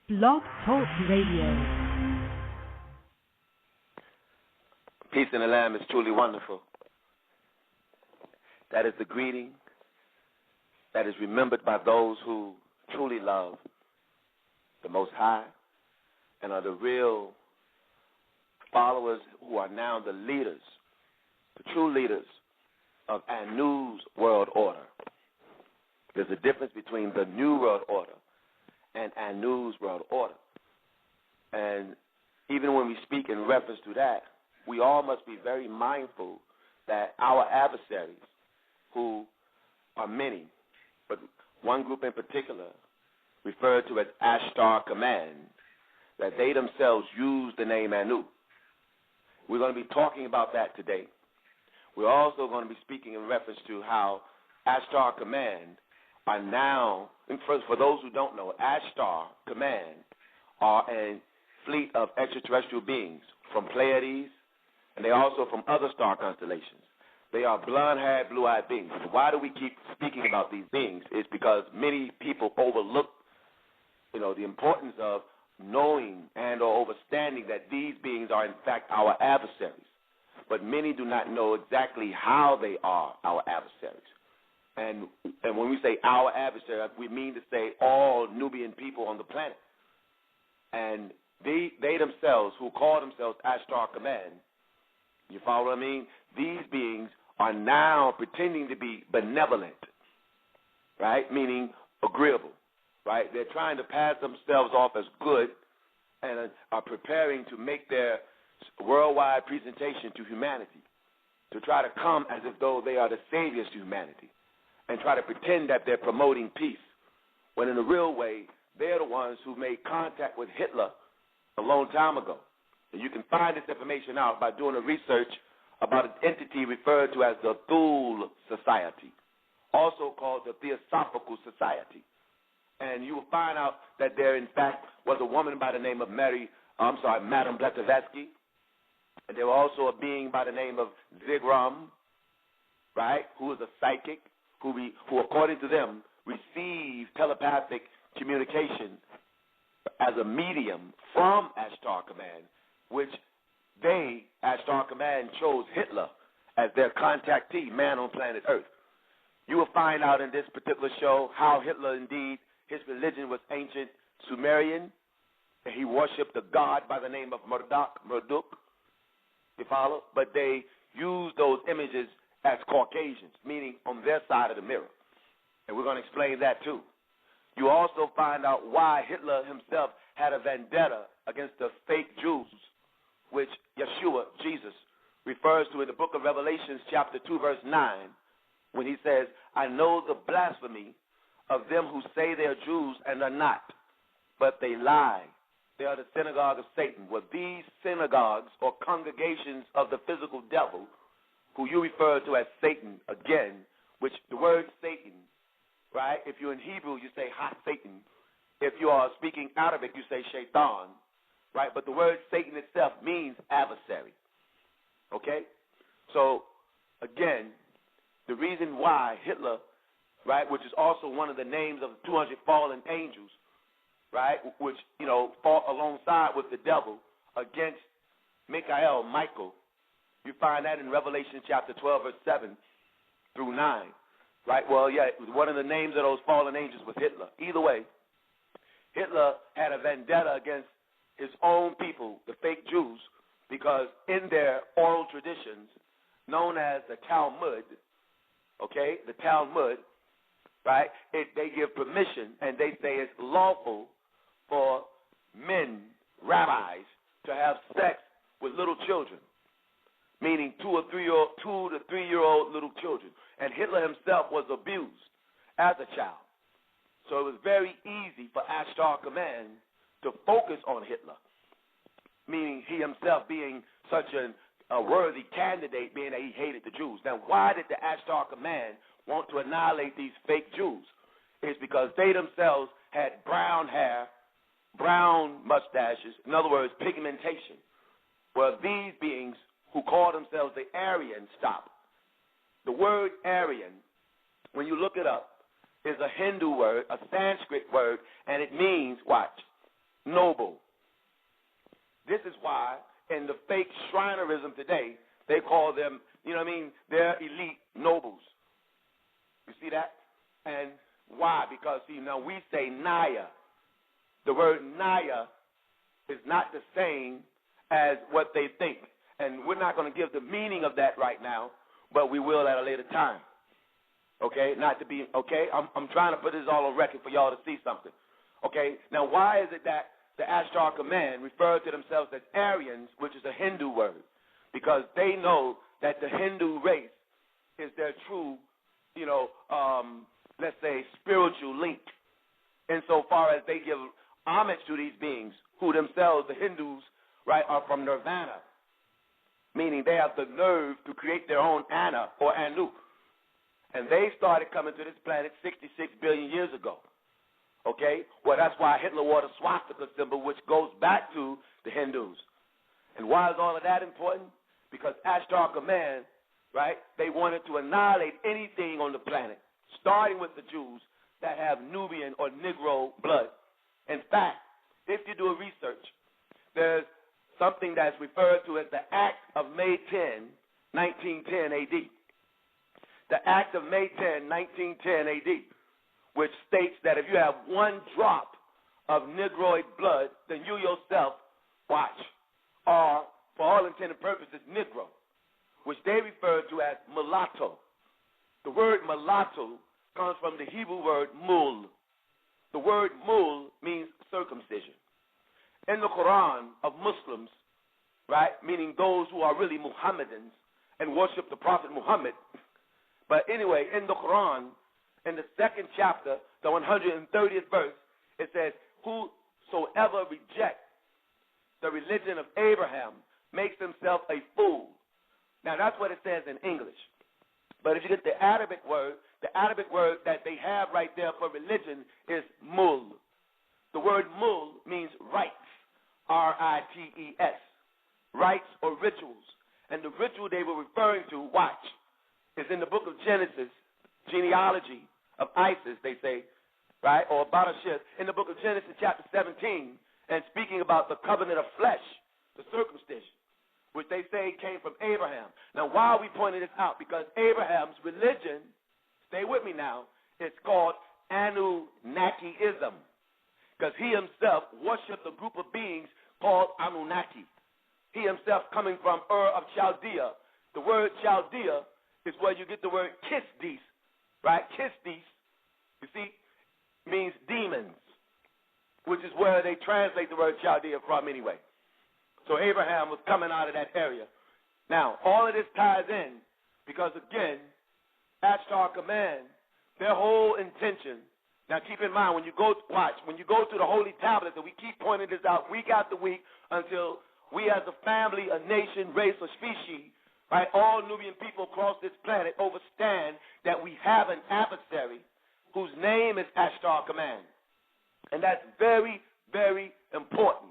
Blog Talk Radio. Peace in the Lamb is truly wonderful. That is the greeting that is remembered by those who truly love the Most High and are the real followers who are now the leaders, the true leaders of ATUN-RE's world order. There's a difference between the New World Order and ATUN-RE's world order. And even when we speak in reference to that, we all must be very mindful that our adversaries, who are many, but one group in particular, referred to as Ashtar Command, that they themselves use the name ATUN-RE. We're going to be talking about that today. We're also going to be speaking in reference to how Ashtar Command are now, and for those who don't know, Ashtar Command are a fleet of extraterrestrial beings from Pleiades, and they're also from other star constellations. They are blonde-haired, blue-eyed beings. Why do we keep speaking about these beings? It's because many people overlook, the importance of knowing and or understanding that these beings are in fact our adversaries. But many do not know exactly how they are our adversaries. And when we say our adversary, we mean to say all Nubian people on the planet. And they themselves, who call themselves Ashtar Command, you follow what I mean? These beings are now pretending to be benevolent, right? Meaning agreeable, right? They're trying to pass themselves off as good and are preparing to make their worldwide presentation to humanity, to try to come as if though they are the saviors to humanity, and try to pretend that they're promoting peace, when in a real way, they're the ones who made contact with Hitler a long time ago. And you can find this information out by doing a research about an entity referred to as the Thule Society, also called the Theosophical Society. And you will find out that there, in fact, was a woman by the name of Madame Blavatsky, and there was also a being by the name of Zigram, right, who is a psychic, who according to them, received telepathic communication as a medium from Ashtar Command, which they, Ashtar Command, chose Hitler as their contactee, man on planet Earth. You will find out in this particular show how Hitler, indeed, his religion was ancient Sumerian, and he worshipped a god by the name of Marduk, you follow? But they used those images as Caucasians, meaning on their side of the mirror. And we're going to explain that too. You also find out why Hitler himself had a vendetta against the fake Jews, which Yeshua, Jesus, refers to in the book of Revelations chapter 2, verse 9, when he says, I know the blasphemy of them who say they are Jews and are not, but they lie. They are the synagogue of Satan. Well, these synagogues or congregations of the physical devil, who you refer to as Satan, again, which the word Satan, right, if you're in Hebrew, you say ha-Satan. If you are speaking Arabic, you say shaitan, right? But the word Satan itself means adversary, okay? So, again, the reason why Hitler, right, which is also one of the names of the 200 fallen angels, right, which, fought alongside with the devil against Michael, you find that in Revelation chapter 12, verse 7 through 9, right? Well, yeah, one of the names of those fallen angels was Hitler. Either way, Hitler had a vendetta against his own people, the fake Jews, because in their oral traditions, known as the Talmud, okay, the Talmud, right, they give permission and they say it's lawful for men, rabbis, to have sex with little children, meaning 2 to 3 year old little children. And Hitler himself was abused as a child. So it was very easy for Ashtar Command to focus on Hitler, meaning he himself being such a worthy candidate, being that he hated the Jews. Now, why did the Ashtar Command want to annihilate these fake Jews? It's because they themselves had brown hair, brown mustaches, in other words, pigmentation. Well, these beings who call themselves the Aryan stop. The word Aryan, when you look it up, is a Hindu word, a Sanskrit word, and it means, watch, noble. This is why in the fake Shrinerism today, they call them, you know what I mean, they're elite nobles. You see that? And why? Because, see, now we say Naya. The word Naya is not the same as what they think. And we're not going to give the meaning of that right now, but we will at a later time. Okay? Not to be, okay? I'm trying to put this all on record for y'all to see something. Okay? Now, why is it that the Ashtar Command refer to themselves as Aryans, which is a Hindu word? Because they know that the Hindu race is their true, you know, let's say, spiritual link, insofar as they give homage to these beings, who themselves, the Hindus, right, are from Nirvana, meaning they have the nerve to create their own Anna or Anu. And they started coming to this planet 66 billion years ago. Okay? Well, that's why Hitler wore the swastika symbol, which goes back to the Hindus. And why is all of that important? Because Ashtar Command, right, they wanted to annihilate anything on the planet, starting with the Jews that have Nubian or Negro blood. In fact, if you do a research, there's something that's referred to as the Act of May 10, 1910 A.D. The Act of May 10, 1910 A.D., which states that if you have one drop of Negroid blood, then you yourself, watch, are, for all intended purposes, Negro, which they refer to as mulatto. The word mulatto comes from the Hebrew word mul. The word mul means circumcision. In the Quran of Muslims, right, meaning those who are really Muhammadans and worship the Prophet Muhammad, but anyway, in the Quran, in the second chapter, the 130th verse, it says, whosoever rejects the religion of Abraham makes himself a fool. Now, that's what it says in English. But if you get the Arabic word that they have right there for religion is mul. The word mul means rites, R-I-T-E-S, rites or rituals. And the ritual they were referring to, watch, is in the book of Genesis, genealogy of Isis, they say, right, or Barashir, in the book of Genesis chapter 17, and speaking about the covenant of flesh, the circumcision, which they say came from Abraham. Now, why are we pointing this out? Because Abraham's religion, stay with me now, it's called Anunnaki-ism, because he himself worshipped a group of beings called Anunnaki. He himself coming from Ur of Chaldea. The word Chaldea is where you get the word Kistis, right? Kistis, you see, means demons, which is where they translate the word Chaldea from anyway. So Abraham was coming out of that area. Now, all of this ties in because, again, Ashtar Command, their whole intention, now keep in mind, when you go to the holy tablets, and we keep pointing this out week after week until we as a family, a nation, race, or species, right, all Nubian people across this planet understand that we have an adversary whose name is Ashtar Command. And that's very, very important.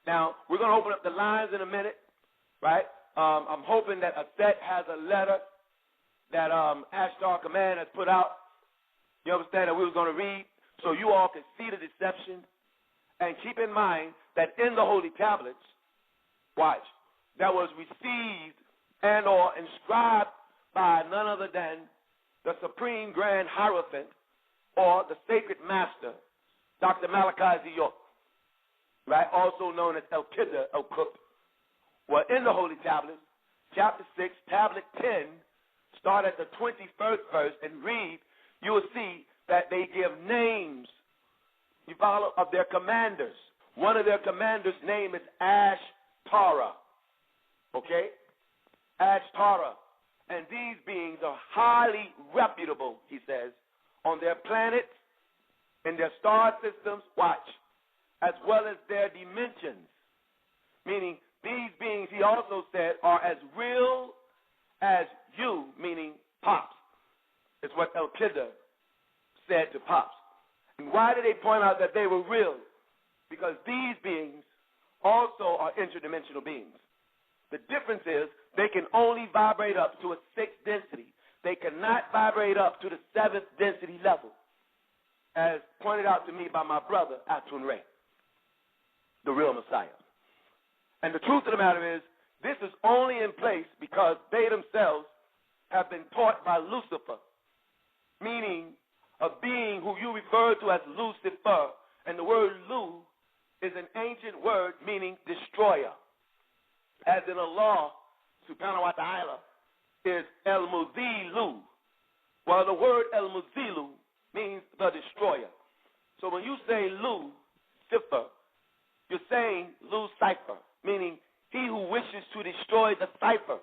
Now, we're going to open up the lines in a minute, right? I'm hoping that Aset has a letter that Ashtar Command has put out. You understand that we were going to read so you all can see the deception. And keep in mind that in the holy tablets, watch, that was received and or inscribed by none other than the Supreme Grand Hierophant or the Sacred Master, Dr. Malachi Ziyok, right, also known as El-Kidda El-Kut. Well, in the Holy Tablets, chapter 6, tablet 10, start at the 21st verse and read, you will see that they give names, you follow, of their commanders. One of their commanders' name is Ashtara, okay? Ashtara. And these beings are highly reputable, he says, on their planets, in their star systems, watch, as well as their dimensions. Meaning, these beings, he also said, are as real as you, meaning Pops. It's what El-Kidda said to Pops. And why did they point out that they were real? Because these beings also are interdimensional beings. The difference is they can only vibrate up to a 6th density. They cannot vibrate up to the 7th density level, as pointed out to me by my brother, ATUN-RE. the real Messiah. And the truth of the matter is, this is only in place because they themselves have been taught by Lucifer, meaning a being who you refer to as Lucifer. And the word Lu is an ancient word meaning destroyer. As in Allah, subhanahu wa ta'ala, is El-Muzilu. Well, the word El-Muzilu means the destroyer. So when you say Lucifer, you're saying Lucifer, meaning he who wishes to destroy the cipher,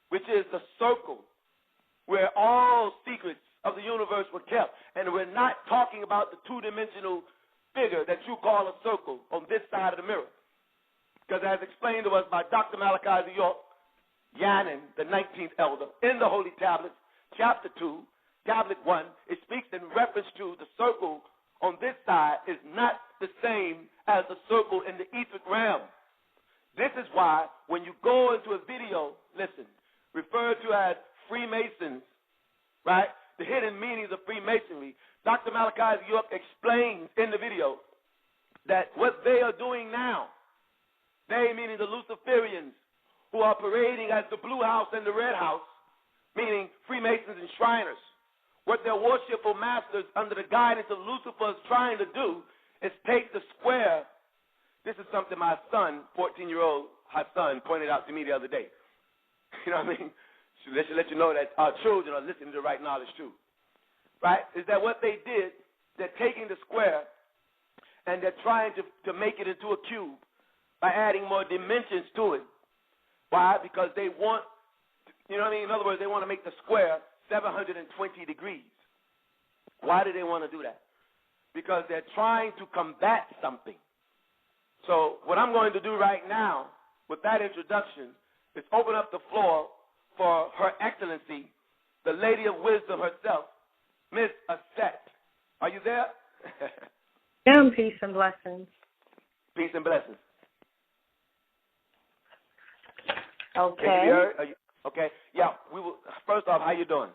which is the circle where all secrets of the universe were kept. And we're not talking about the two-dimensional figure that you call a circle on this side of the mirror. Because as explained to us by Dr. Malachi York, Yanin, the 19th elder, in the Holy Tablets, chapter 2, tablet 1, it speaks in reference to the circle on this side is not the same as the circle in the etheric realm. This is why when you go into a video, listen, referred to as Freemasons, right, the hidden meanings of Freemasonry, Dr. Malachi York explains in the video that what they are doing now, they meaning the Luciferians, who are parading as the Blue House and the Red House, meaning Freemasons and Shriners, what their worshipful masters under the guidance of Lucifer is trying to do is take the square. This is something my son, 14-year-old son, pointed out to me the other day. You know what I mean? So let you know that our children are listening to the right knowledge too. Right? Is that what they did? They're taking the square and they're trying to make it into a cube by adding more dimensions to it. Why? Because they want, you know what I mean? In other words, they want to make the square 720 degrees. Why do they want to do that? Because they're trying to combat something. So what I'm going to do right now with that introduction is open up the floor for Her Excellency, the Lady of Wisdom herself, Miss Aset. Are you there? Peace and blessings. Peace and blessings. Okay. Can you be heard? Okay. Yeah. First off, how you doing?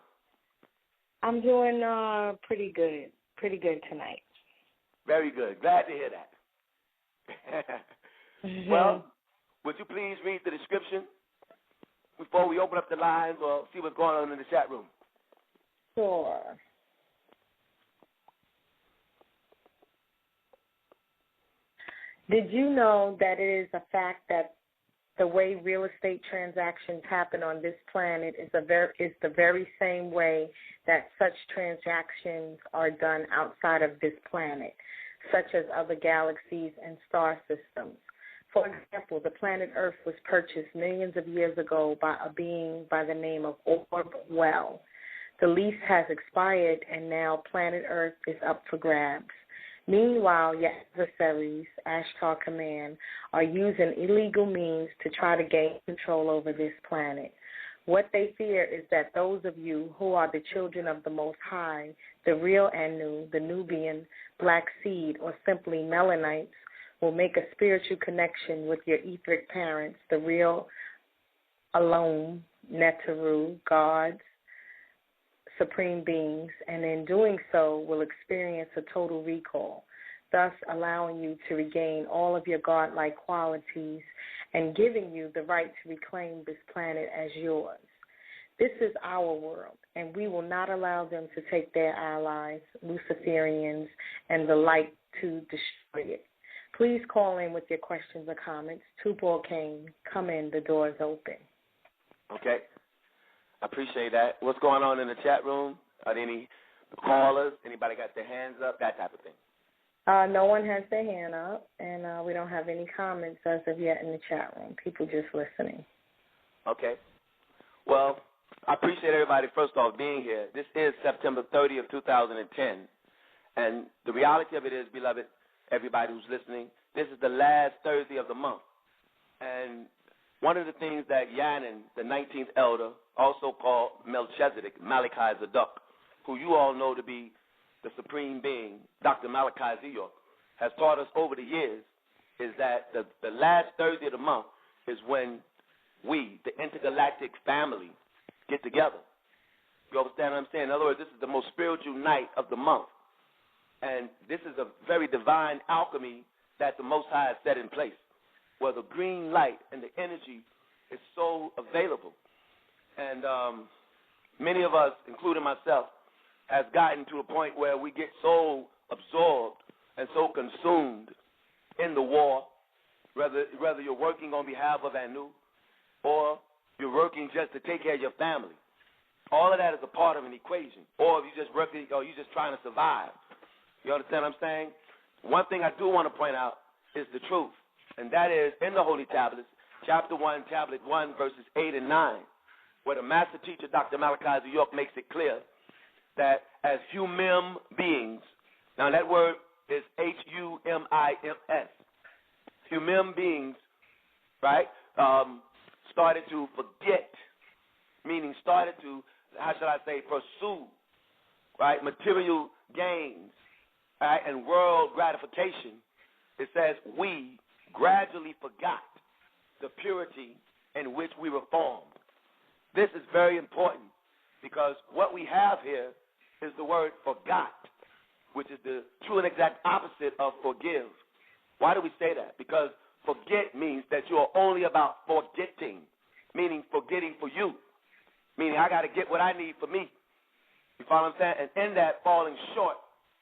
I'm doing pretty good. Pretty good tonight. Very good. Glad to hear that. Well, would you please read the description before we open up the lines or see what's going on in the chat room? Sure. Did you know that it is a fact that the way real estate transactions happen on this planet is the very same way that such transactions are done outside of this planet, such as other galaxies and star systems? For example, the planet Earth was purchased millions of years ago by a being by the name of Orwell. The lease has expired, and now planet Earth is up for grabs. Meanwhile, your adversaries, Ashtar Command, are using illegal means to try to gain control over this planet. What they fear is that those of you who are the children of the Most High, the real Anu, the Nubian, Black Seed, or simply Melanites, will make a spiritual connection with your etheric parents, the real Alone, Netaru, gods, supreme beings, and in doing so will experience a total recall, thus allowing you to regain all of your godlike qualities and giving you the right to reclaim this planet as yours. This is our world, and we will not allow them to take their allies, Luciferians, and the like to destroy it. Please call in with your questions or comments. Tubal Kane, come in, the door is open. Okay. I appreciate that. What's going on in the chat room? Are there any callers? Anybody got their hands up? That type of thing. No one has their hand up, and we don't have any comments as of yet in the chat room. People just listening. Okay. Well, I appreciate everybody, first off, being here. This is September 30th, 2010, and the reality of it is, beloved, everybody who's listening, this is the last Thursday of the month. And one of the things that Yanin, the 19th elder, also called Melchizedek, Malachi Zadok, who you all know to be the supreme being, Dr. Malachi York, has taught us over the years, is that the last Thursday of the month is when we, the intergalactic family, get together. You understand what I'm saying? In other words, this is the most spiritual night of the month. And this is a very divine alchemy that the Most High has set in place, where the green light and the energy is so available. And many of us, including myself, has gotten to a point where we get so absorbed and so consumed in the war, whether you're working on behalf of ANU or you're working just to take care of your family. All of that is a part of an equation. Or if you're just working, or you're just trying to survive. You understand what I'm saying? One thing I do want to point out is the truth, and that is in the Holy Tablets, chapter 1, tablet 1, verses 8 and 9, where the master teacher, Dr. Malachi Z. York, makes it clear that as human beings, now that word is H-U-M-I-M-S, human beings, right, started to forget, meaning started to, how should I say, pursue, right, material gains, right, and world gratification. It says we gradually forgot the purity in which we were formed. This is very important because what we have here is the word forgot, which is the true and exact opposite of forgive. Why do we say that? Because forget means that you are only about forgetting, meaning forgetting for you, meaning I got to get what I need for me. You follow what I'm saying? And in that, falling short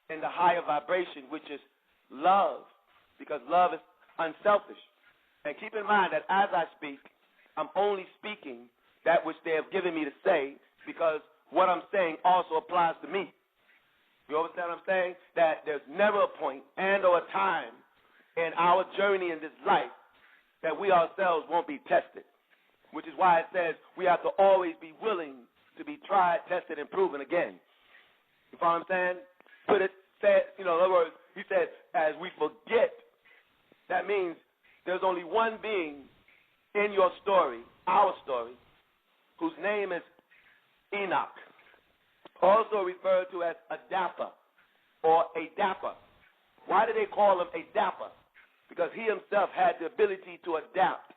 in the higher vibration, which is love, because love is unselfish. And keep in mind that as I speak, I'm only speaking that which they have given me to say, because what I'm saying also applies to me. You understand what I'm saying? That there's never a point and or a time in our journey in this life that we ourselves won't be tested, which is why it says we have to always be willing to be tried, tested, and proven again. You follow what I'm saying? But it said, in other words, he said, as we forget, that means there's only one being in your story, our story, whose name is Enoch, also referred to as a dapper or a dapper. Why do they call him a dapper? Because he himself had the ability to adapt.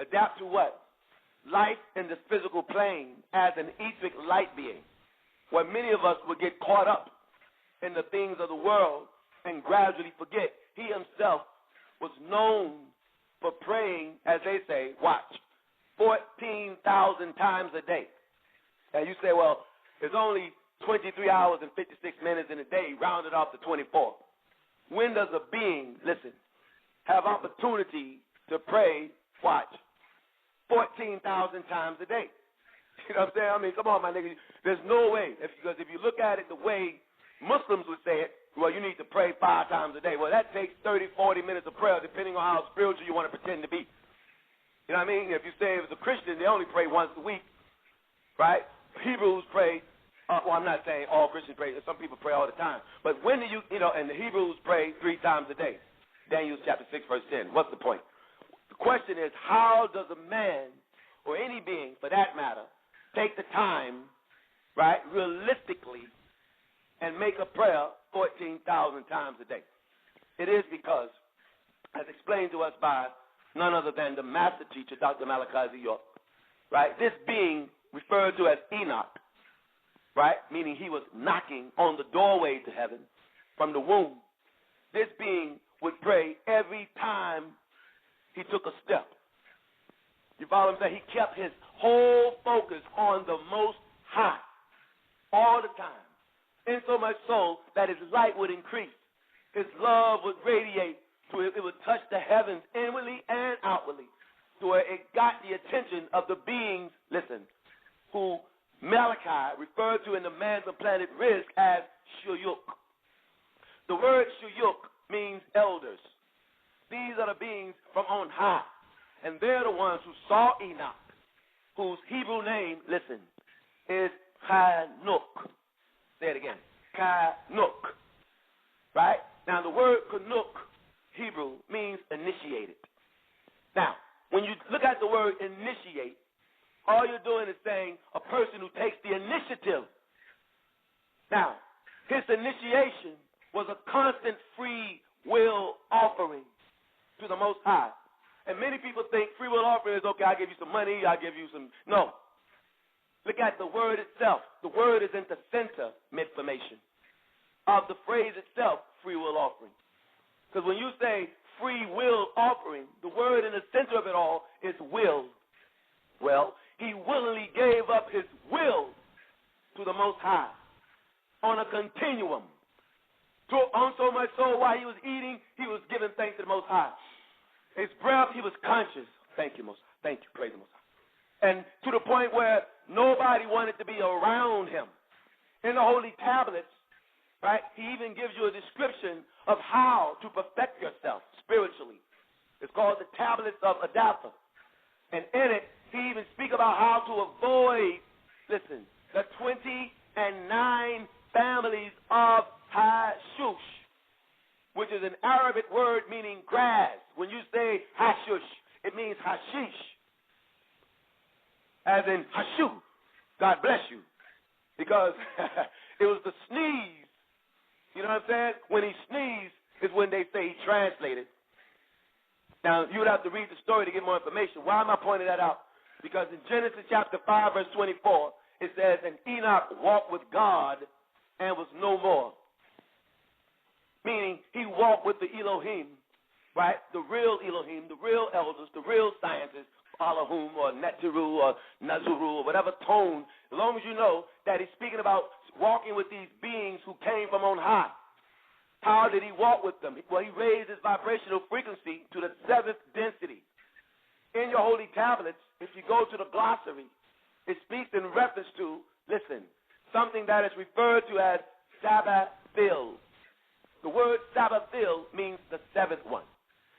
Adapt to what? Life in this physical plane as an etheric light being, where many of us would get caught up in the things of the world and gradually forget. He himself was known for praying, as they say, watch, 14,000 times a day. And you say, well, there's only 23 hours and 56 minutes in a day, rounded off to 24. When does a being, listen, have opportunity to pray, watch, 14,000 times a day? You know what I'm saying? I mean, come on, my nigga. There's no way. Because if you look at it the way Muslims would say it, well, you need to pray 5 times a day. Well, that takes 30, 40 minutes of prayer, depending on how spiritual you want to pretend to be. You know what I mean? If you say it's a Christian, they only pray once a week, right? Hebrews pray, well, I'm not saying all Christians pray. Some people pray all the time. But when do you, and the Hebrews pray 3 times a day. Daniel chapter 6, verse 10. What's the point? The question is, how does a man, or any being for that matter, take the time, right, realistically, and make a prayer 14,000 times a day? It is because, as explained to us by none other than the master teacher, Dr. Malachi Z. York, right, this being referred to as Enoch, right, meaning he was knocking on the doorway to heaven from the womb. This being would pray every time he took a step. You follow what I'm saying? He kept his whole focus on the Most High all the time, in so much so that his light would increase. His love would radiate, so it would touch the heavens inwardly and outwardly, to where it got the attention of the beings, listen, who Malachi referred to in the Mans of Planet Rizq as Shuyuk. The word Shuyuk means elders. These are the beings from on high, and they're the ones who saw Enoch, whose Hebrew name, listen, is Kanuk. Say it again, Kanuk. Right? Now, the word Kanuk, Hebrew, means initiated. Now, when you look at the word initiate, all you're doing is saying a person who takes the initiative. Now, his initiation was a constant free will offering to the Most High. And many people think free will offering is, okay, I'll give you some money, I'll give you some. No. Look at the word itself. The word is in the center, mid-formation, of the phrase itself, free will offering. Because when you say free will offering, the word in the center of it all is will. Well, he willingly gave up his will to the Most High on a continuum. On so much so while he was eating, he was giving thanks to the Most High. His breath, he was conscious. Thank you, Most High. Thank you. Praise the Most High. And to the point where nobody wanted to be around him. In the holy tablets, right, he even gives you a description of how to perfect yourself spiritually. It's called the Tablets of Adapter. And in it, he even speaks about how to avoid, listen, the 29 families of Hashush, which is an Arabic word meaning grass. When you say Hashush, it means hashish, as in Hashu, God bless you, because it was the sneeze. You know what I'm saying? When he sneezed is when they say he translated. Now, you would have to read the story to get more information. Why am I pointing that out? Because in Genesis chapter 5, verse 24, it says, and Enoch walked with God and was no more. Meaning he walked with the Elohim, right? The real Elohim, the real elders, the real scientists, Elohim or Netzeru or Nazuru or whatever tone, as long as you know that he's speaking about walking with these beings who came from on high. How did he walk with them? Well, he raised his vibrational frequency to the 7th density. In your holy tablets, if you go to the glossary, it speaks in reference to, listen, something that is referred to as Sabbathil. The word Sabbathil means the 7th one.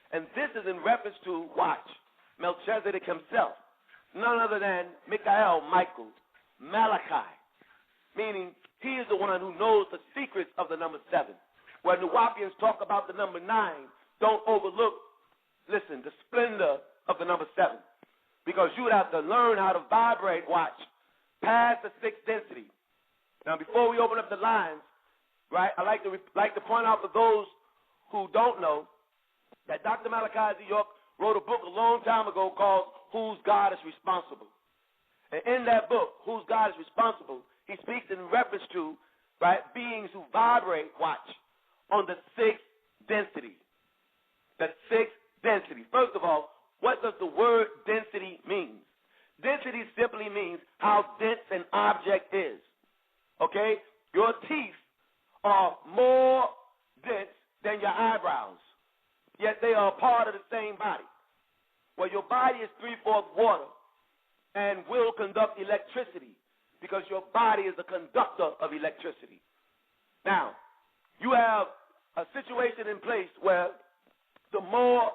And this is in reference to, watch, Melchizedek himself, none other than Michael, Malachi, meaning he is the one who knows the secrets of the number 7. When the Nuwapians talk about the number 9, don't overlook, listen, the splendor of the number 7. Because you would have to learn how to vibrate, watch, past the 6th density. Now, before we open up the lines, right, I like to point out for those who don't know that Dr. Malachi Z. York wrote a book a long time ago called Whose God is Responsible. And in that book, Whose God is Responsible, he speaks in reference to, right, beings who vibrate, watch, on the 6th density. The 6th density. First of all, what does the word density mean? Density simply means how dense an object is. Okay? Your teeth are more dense than your eyebrows, yet they are a part of the same body. Well, your body is 3/4 water and will conduct electricity because your body is a conductor of electricity. Now, you have a situation in place where the more,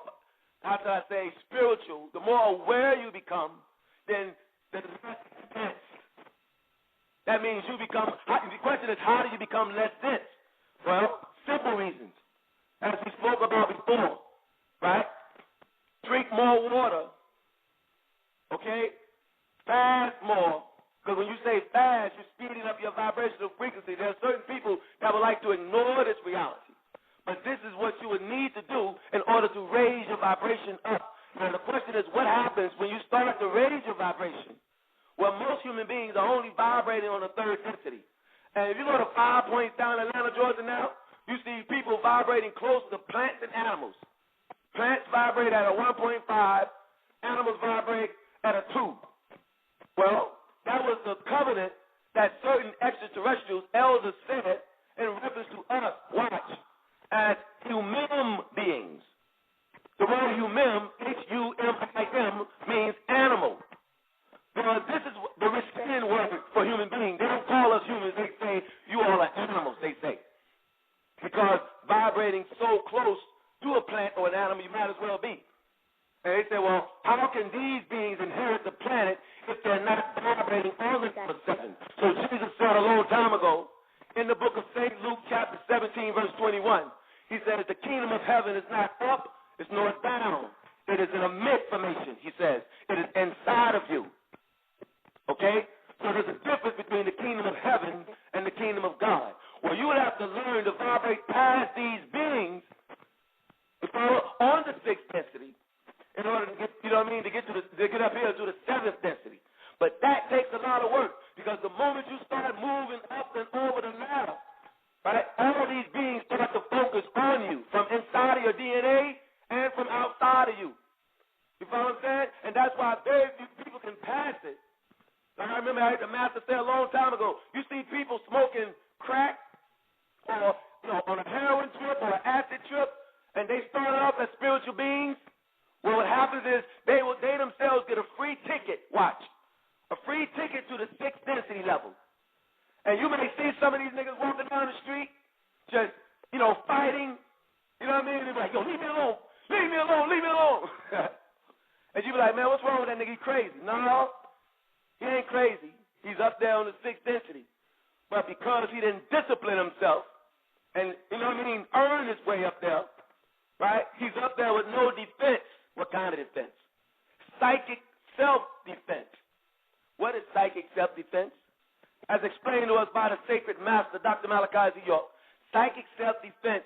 how should I say, spiritual, the more aware you become, then the less dense. That means you become, the question is, how do you become less dense? Well, simple reasons, as we spoke about before, right? Drink more water, okay? Fast more, because when you say fast, you're speeding up your vibrational frequency. There are certain people that would like to ignore this reality. But this is what you would need to do in order to raise your vibration up. Now, the question is, what happens when you start to raise your vibration? Well, most human beings are only vibrating on the 3rd density. And if you go to 5 points down in Atlanta, Georgia now, you see people vibrating close to plants and animals. Plants vibrate at a 1.5, animals vibrate at a 2. Well, that was the covenant that certain extraterrestrials, elders, said in reference to us, watch, as human beings. The word human, H-U-M-I-M, means animal. Because this is the Riskian word for human beings. They don't call us humans. They say, you all are animals, they say. Because vibrating so close to a plant or an animal, you might as well be. And they say, well, how can these beings inherit the planet if they're not vibrating on the number 7? So Jesus said a long time ago, in the book of St. Luke, chapter 17, verse 21, he says, the kingdom of heaven is not up, it's nor down. It is in a mid-formation, he says. It is inside of you. Okay? So there's a difference between the kingdom of heaven and the kingdom of God. Well, you would have to learn to vibrate past these beings on the 6th density in order to get, you know what I mean, to get up here to the 7th density. But that takes a lot of work because the moment you start moving up and over the ladder, right, all these beings start to focus on you from inside of your from outside of you. You follow what I'm saying? And that's why very few people can pass it. Like I remember I heard the master say a long time ago, you see people smoking crack or on a heroin trip or an acid trip, and they started off as spiritual beings. Well, what happens is they themselves get a free ticket, watch, a free ticket to the 6th density level. And you may see some of these niggas walking down the street just, fighting. You know what I mean? They're like, yo, leave me alone. Leave me alone. Leave me alone. And you be like, man, what's wrong with that nigga? He crazy. No, he ain't crazy. He's up there on the 6th density. But because he didn't discipline himself and, earn his way up there, right, he's up there with no defense. What kind of defense? Psychic self-defense. What is psychic self-defense? As explained to us by the sacred master, Dr. Malachi Z. York, psychic self-defense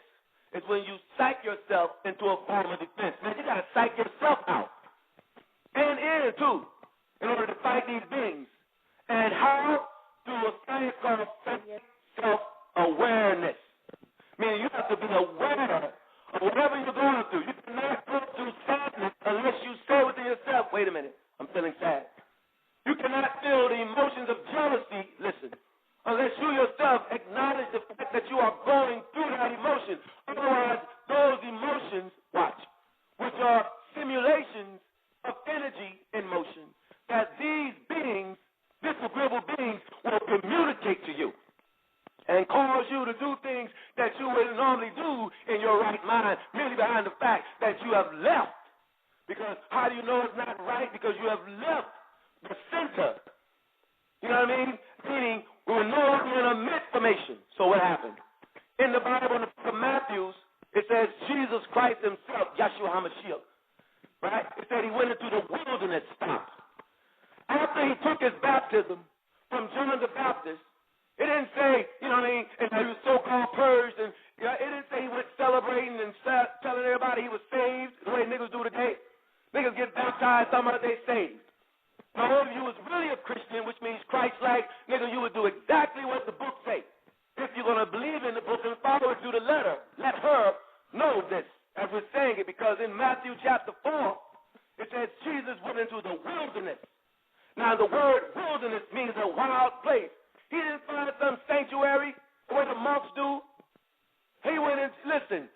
is when you psych yourself into a form of defense. Man, you got to psych yourself out. And in, too, in order to fight these beings. And how? Through a science called self-awareness. Meaning you have to be aware of whatever you're going through. You cannot go through sadness unless you say within yourself, wait a minute, I'm feeling sad. You cannot feel the emotions of jealousy, listen, unless you yourself acknowledge the fact that you are going through that emotion. Otherwise, those emotions, watch, which are simulations of energy in motion, that these beings, disagreeable beings, will communicate to you and cause you to do things that you wouldn't normally do in your right mind, merely behind the fact that you have left. Because how do you know it's not right? Because you have left the center. You know what I mean? Meaning, we're no longer in a mid-formation. So what happened? In the Bible, in the book of Matthew, it says Jesus Christ himself, Yahshua HaMashiach, right? It said he went into the wilderness stop. After he took his baptism from John the Baptist, it didn't say, and he was so-called purged, and it didn't say he went celebrating and telling everybody he was saved the way niggas do today. Niggas get baptized, talking about they saved. Now, if you was really a Christian, which means Christ-like, nigga, you would do exactly what the book say. If you're going to believe in the book and follow it through the letter, let her know this, as we're saying it, because in Matthew chapter 4, it says Jesus went into the wilderness. Now, the word wilderness means a wild place. He didn't find some sanctuary the way the monks do. He went in, listen,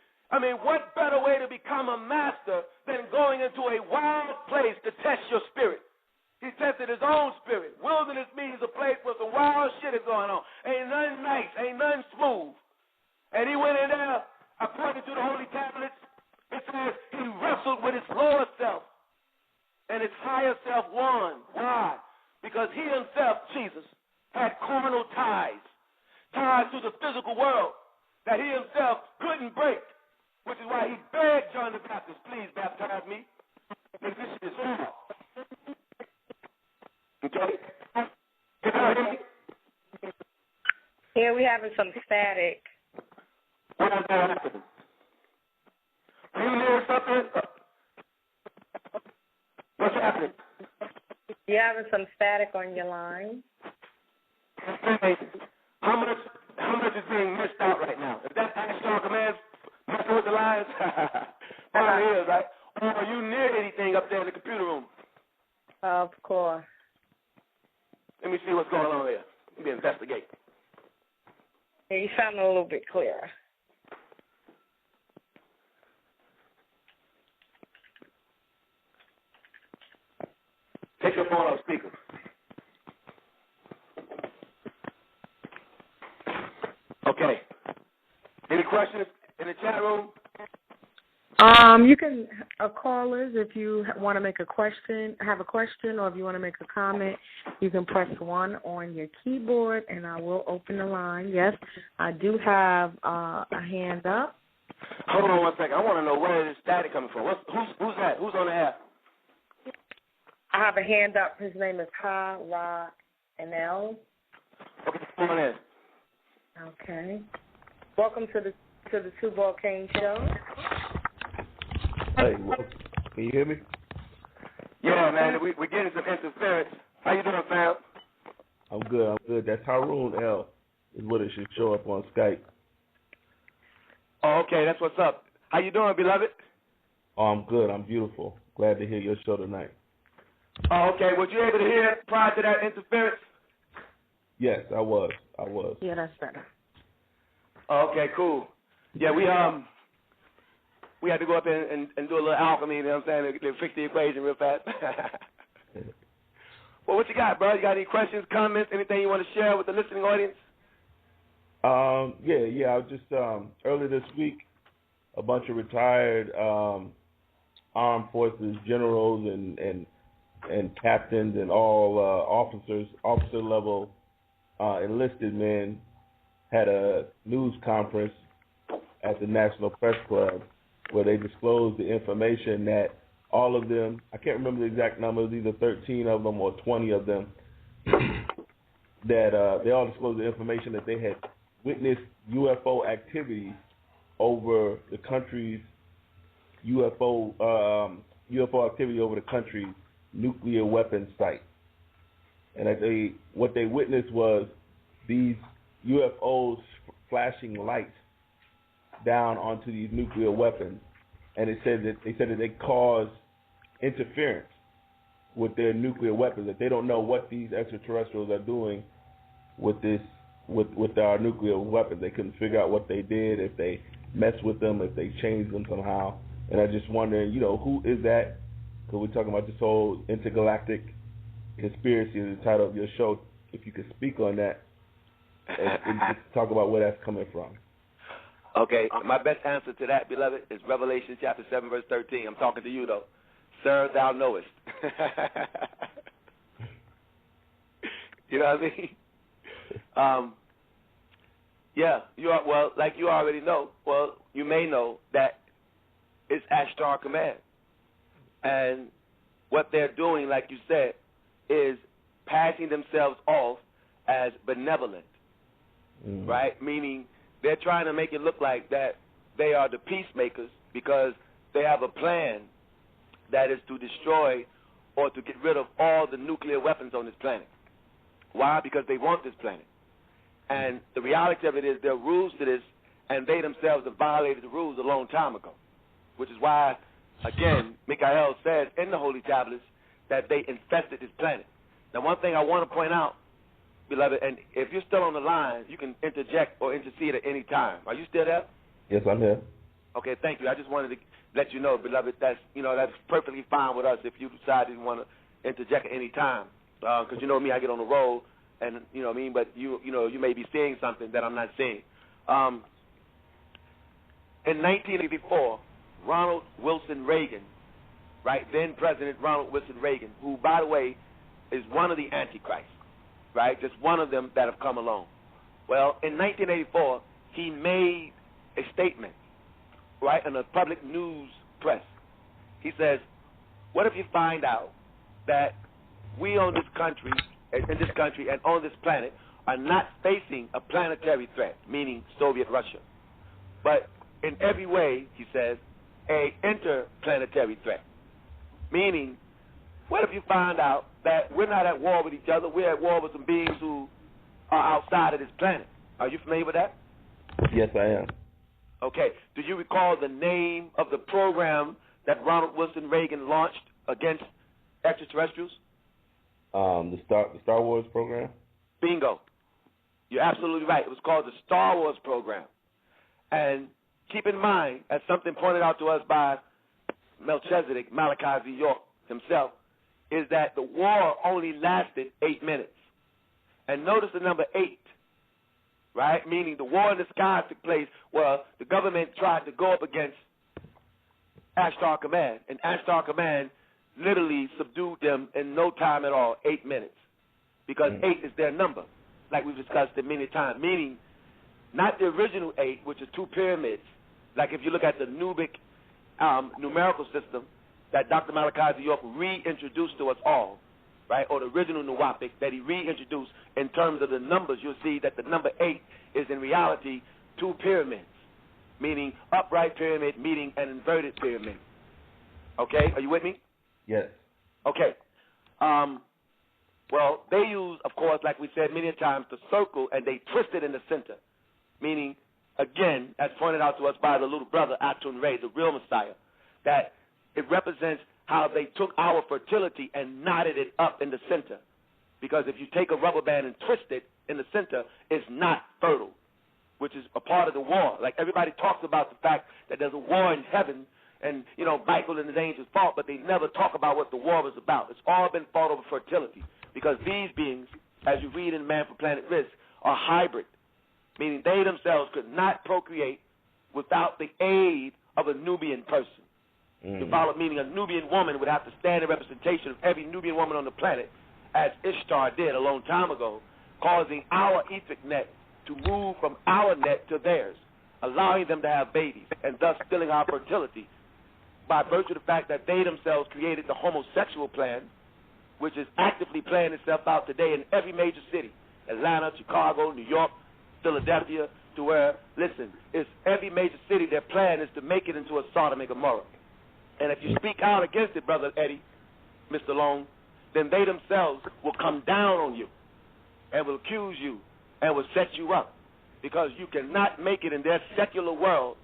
what better way to become a master than going into a wild place to test your spirit? He tested his own spirit. Wilderness means a place where some wild shit is going on. Ain't nothing nice, ain't nothing smooth. And he went in there, according to the holy tablets, it says he wrestled with his lower self. And his higher self won. Why? Because he himself, Jesus, had carnal ties to the physical world that he himself couldn't break, which is why he begged John the Baptist, please baptize me. Because this shit is hard. Okay? Can you hear me? Yeah, we're having some static. What is that happening? Are you hearing something? What's happening? You're having some static on your line. How much is being missed out right now? If that action commands messing with the lines, probably is, right? Or are you near anything up there in the computer room? Of course. Let me see what's going on here. Let me investigate. Yeah, you sound a little bit clearer. Take your phone off speaker. Okay. Any questions in the chat room? You can callers if you want to make a question, have a question, or if you want to make a comment, you can press 1 on your keyboard, and I will open the line. Yes, I do have a hand up. Hold on 1 second. I want to know where this static coming from. Who's that? Who's on the app? I have a hand up. His name is Ha Ra Nl. Okay, come on in. Okay. Welcome to the Two Ball King Show. Hey, can you hear me? Yeah, man, we're getting some interference. How you doing, fam? I'm good. That's Haroon L. is what it should show up on Skype. Oh, okay, that's what's up. How you doing, beloved? Oh, I'm good. I'm beautiful. Glad to hear your show tonight. Oh, okay. Was you able to hear prior to that interference? Yes, I was. Yeah, that's better. Oh, okay, cool. Yeah, we had to go up and do a little alchemy, you know what I'm saying, to fix the equation real fast. Well, what you got, bro? You got any questions, comments, anything you want to share with the listening audience? Yeah. I was just earlier this week, a bunch of retired armed forces generals and captains and all officer level enlisted men had a news conference at the National Press Club where they disclosed the information that all of them, I can't remember the exact numbers, either 13 of them or 20 of them, that they all disclosed the information that they had witnessed UFO activity over the country's UFO activity over the country's nuclear weapons site. And that what they witnessed was these UFOs flashing lights down onto these nuclear weapons, and they said that they cause interference with their nuclear weapons. That they don't know what these extraterrestrials are doing with our nuclear weapons. They couldn't figure out what they did, if they messed with them, if they changed them somehow. And I just wondering, who is that? Because we're talking about this whole intergalactic conspiracy is the title of your show. If you could speak on that and just talk about where that's coming from. Okay, my best answer to that, beloved, is Revelation chapter 7, verse 13. I'm talking to you, though. Sir, thou knowest. You know what I mean? Yeah, like you already know, you may know that it's Ashtar Command. And what they're doing, like you said, is passing themselves off as benevolent, right? Meaning they're trying to make it look like that they are the peacemakers because they have a plan that is to destroy or to get rid of all the nuclear weapons on this planet. Why? Because they want this planet. And the reality of it is there are rules to this, and they themselves have violated the rules a long time ago, which is why, again, Michael says in the Holy Tablets that they infested this planet. Now, one thing I want to point out, beloved, and if you're still on the line, you can interject or intercede at any time. Are you still there? Yes, I'm here. Okay, thank you. I just wanted to let you know, beloved, that's perfectly fine with us if you decide you want to interject at any time. Because you know me, I get on the roll, and you know what I mean. But you may be seeing something that I'm not seeing. In 1984, Ronald Wilson Reagan, right, then President Ronald Wilson Reagan, who, by the way, is one of the Antichrists, right, just one of them that have come along. Well, in 1984, he made a statement, right, in the public news press. He says, what if you find out that we in this country and on this planet are not facing a planetary threat, meaning Soviet Russia, but in every way, he says, a interplanetary threat, meaning what if you find out that we're not at war with each other, we're at war with some beings who are outside of this planet? Are you familiar with that? Yes, I am. Okay. Do you recall the name of the program that Ronald Wilson Reagan launched against extraterrestrials? The Star Wars program? Bingo. You're absolutely right. It was called the Star Wars program. And keep in mind, as something pointed out to us by Melchizedek, Malachi Z. York himself, is that the war only lasted 8 minutes. And notice the number 8, right? Meaning the war in the sky took place where the government tried to go up against Ashtar Command, and Ashtar Command literally subdued them in no time at all, 8 minutes, because 8 is their number, like we've discussed it many times, meaning not the original 8, which is 2 pyramids, like if you look at the Nubic numerical system that Dr. Malachi Z. York reintroduced to us all, right, or the original Nuwapic that he reintroduced in terms of the numbers, you'll see that the number 8 is in reality 2 pyramids, meaning upright pyramid meeting an inverted pyramid. Okay, are you with me? Yes. Okay. Well, they use, of course, like we said many times, the circle, and they twist it in the center, meaning, again, as pointed out to us by the little brother, ATUN-RE, the real Messiah, that it represents how they took our fertility and knotted it up in the center. Because if you take a rubber band and twist it in the center, it's not fertile, which is a part of the war. Like everybody talks about the fact that there's a war in heaven and, you know, Michael and his angels fought, but they never talk about what the war was about. It's all been fought over fertility because these beings, as you read in Man from Planet Risk, are hybrid, meaning they themselves could not procreate without the aid of a Nubian person. You follow, meaning a Nubian woman would have to stand in representation of every Nubian woman on the planet, as Ishtar did a long time ago, causing our etheric net to move from our net to theirs, allowing them to have babies, and thus stealing our fertility by virtue of the fact that they themselves created the homosexual plan, which is actively playing itself out today in every major city, Atlanta, Chicago, New York, Philadelphia, to where, listen, it's every major city, their plan is to make it into a Sodom and Gomorrah. And if you speak out against it, Brother Eddie, Mr. Long, then they themselves will come down on you and will accuse you and will set you up because you cannot make it in their secular world,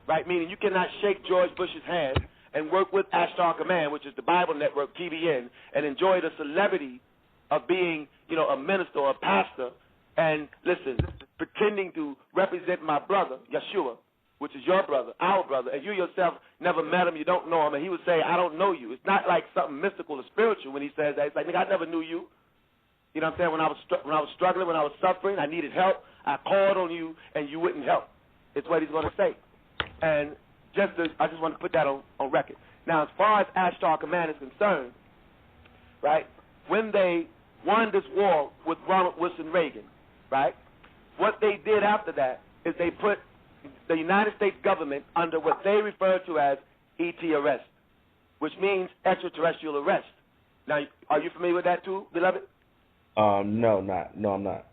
right? Meaning you cannot shake George Bush's hand and work with Ashtar Command, which is the Bible network, TBN, and enjoy the celebrity of being, you know, a minister or a pastor and, listen, pretending to represent my brother, Yeshua, which is your brother, our brother, and you yourself never met him, you don't know him, and he would say, I don't know you. It's not like something mystical or spiritual when he says that. It's like, nigga, I never knew you. You know what I'm saying? When I was struggling, when I was suffering, I needed help, I called on you, and you wouldn't help. It's what he's going to say. And I just want to put that on record. Now, as far as Ashtar Command is concerned, right, when they won this war with Ronald Wilson Reagan, right, what they did after that is they put the United States government under what they refer to as ET arrest, which means extraterrestrial arrest. Now, are you familiar with that too, beloved? No, I'm not.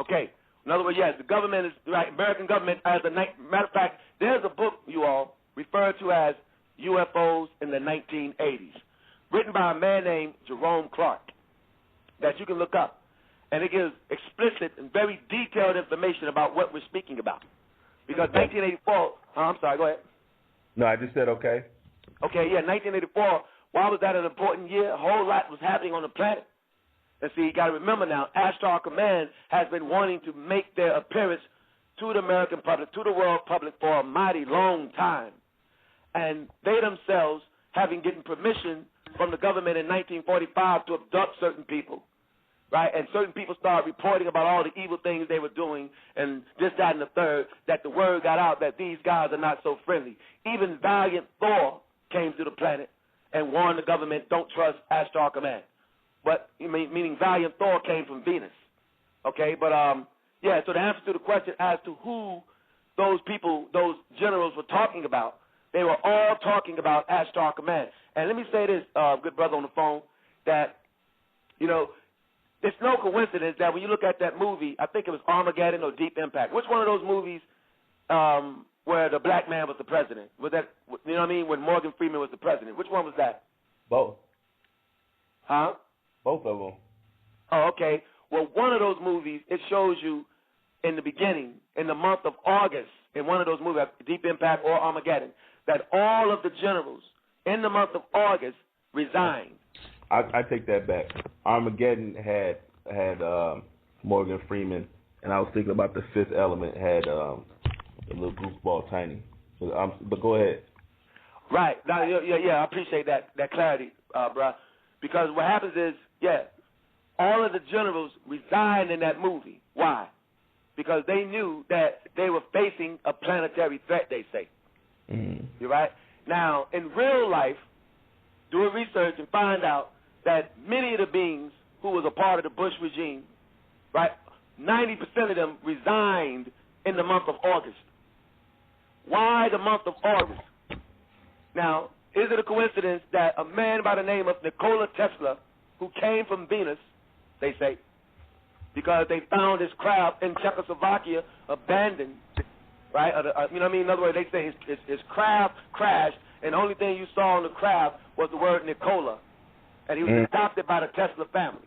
Okay. In other words, yes, the government is, right, American government, matter of fact, there's a book, you all, referred to as UFOs in the 1980s, written by a man named Jerome Clark, that you can look up. And it gives explicit and very detailed information about what we're speaking about. Because 1984, I'm sorry, go ahead. No, I just said okay. Okay, yeah, 1984, why was that an important year? A whole lot was happening on the planet. And see, you got to remember now, Ashtar Command has been wanting to make their appearance to the American public, to the world public for a mighty long time. And they themselves, having gotten permission from the government in 1945 to abduct certain people, right? And certain people started reporting about all the evil things they were doing and this, that, and the third, that the word got out that these guys are not so friendly. Even valiant Thor came to the planet and warned the government, don't trust Ashtar Command. But, meaning valiant Thor came from Venus. Okay, but, yeah, so the answer to the question as to who those people, those generals were talking about, they were all talking about Ashtar Command. And let me say this, good brother on the phone, that, you know, it's no coincidence that when you look at that movie, I think it was Armageddon or Deep Impact. Which one of those movies where the black man was the president? Was that, you know what I mean, when Morgan Freeman was the president? Which one was that? Both. Huh? Both of them. Oh, okay. Well, one of those movies, it shows you in the beginning, in the month of August, in one of those movies, Deep Impact or Armageddon, that all of the generals in the month of August resigned. I take that back. Armageddon had Morgan Freeman, and I was thinking about The Fifth Element had the little goofball Tiny. But go ahead. Right. Now, yeah, I appreciate that clarity, bruh. Because what happens is, yeah, all of the generals resigned in that movie. Why? Because they knew that they were facing a planetary threat, they say. Mm-hmm. You're right? Now, in real life, do a research and find out that many of the beings who was a part of the Bush regime, right, 90% of them resigned in the month of August. Why the month of August? Now, is it a coincidence that a man by the name of Nikola Tesla, who came from Venus, they say, because they found his craft in Czechoslovakia abandoned, right? You know what I mean? In other words, they say his craft crashed, and the only thing you saw on the craft was the word Nikola, and he was adopted by the Tesla family.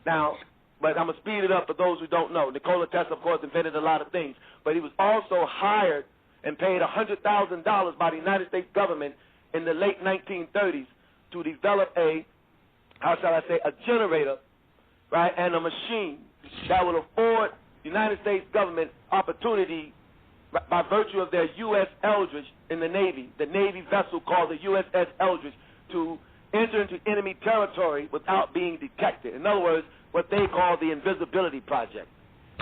Now, but I'm going to speed it up for those who don't know. Nikola Tesla, of course, invented a lot of things, but he was also hired and paid $100,000 by the United States government in the late 1930s to develop a generator, right, and a machine that would afford the United States government opportunity by virtue of their U.S. Eldridge in the Navy vessel called the USS Eldridge, to enter into enemy territory without being detected. In other words, what they call the invisibility project.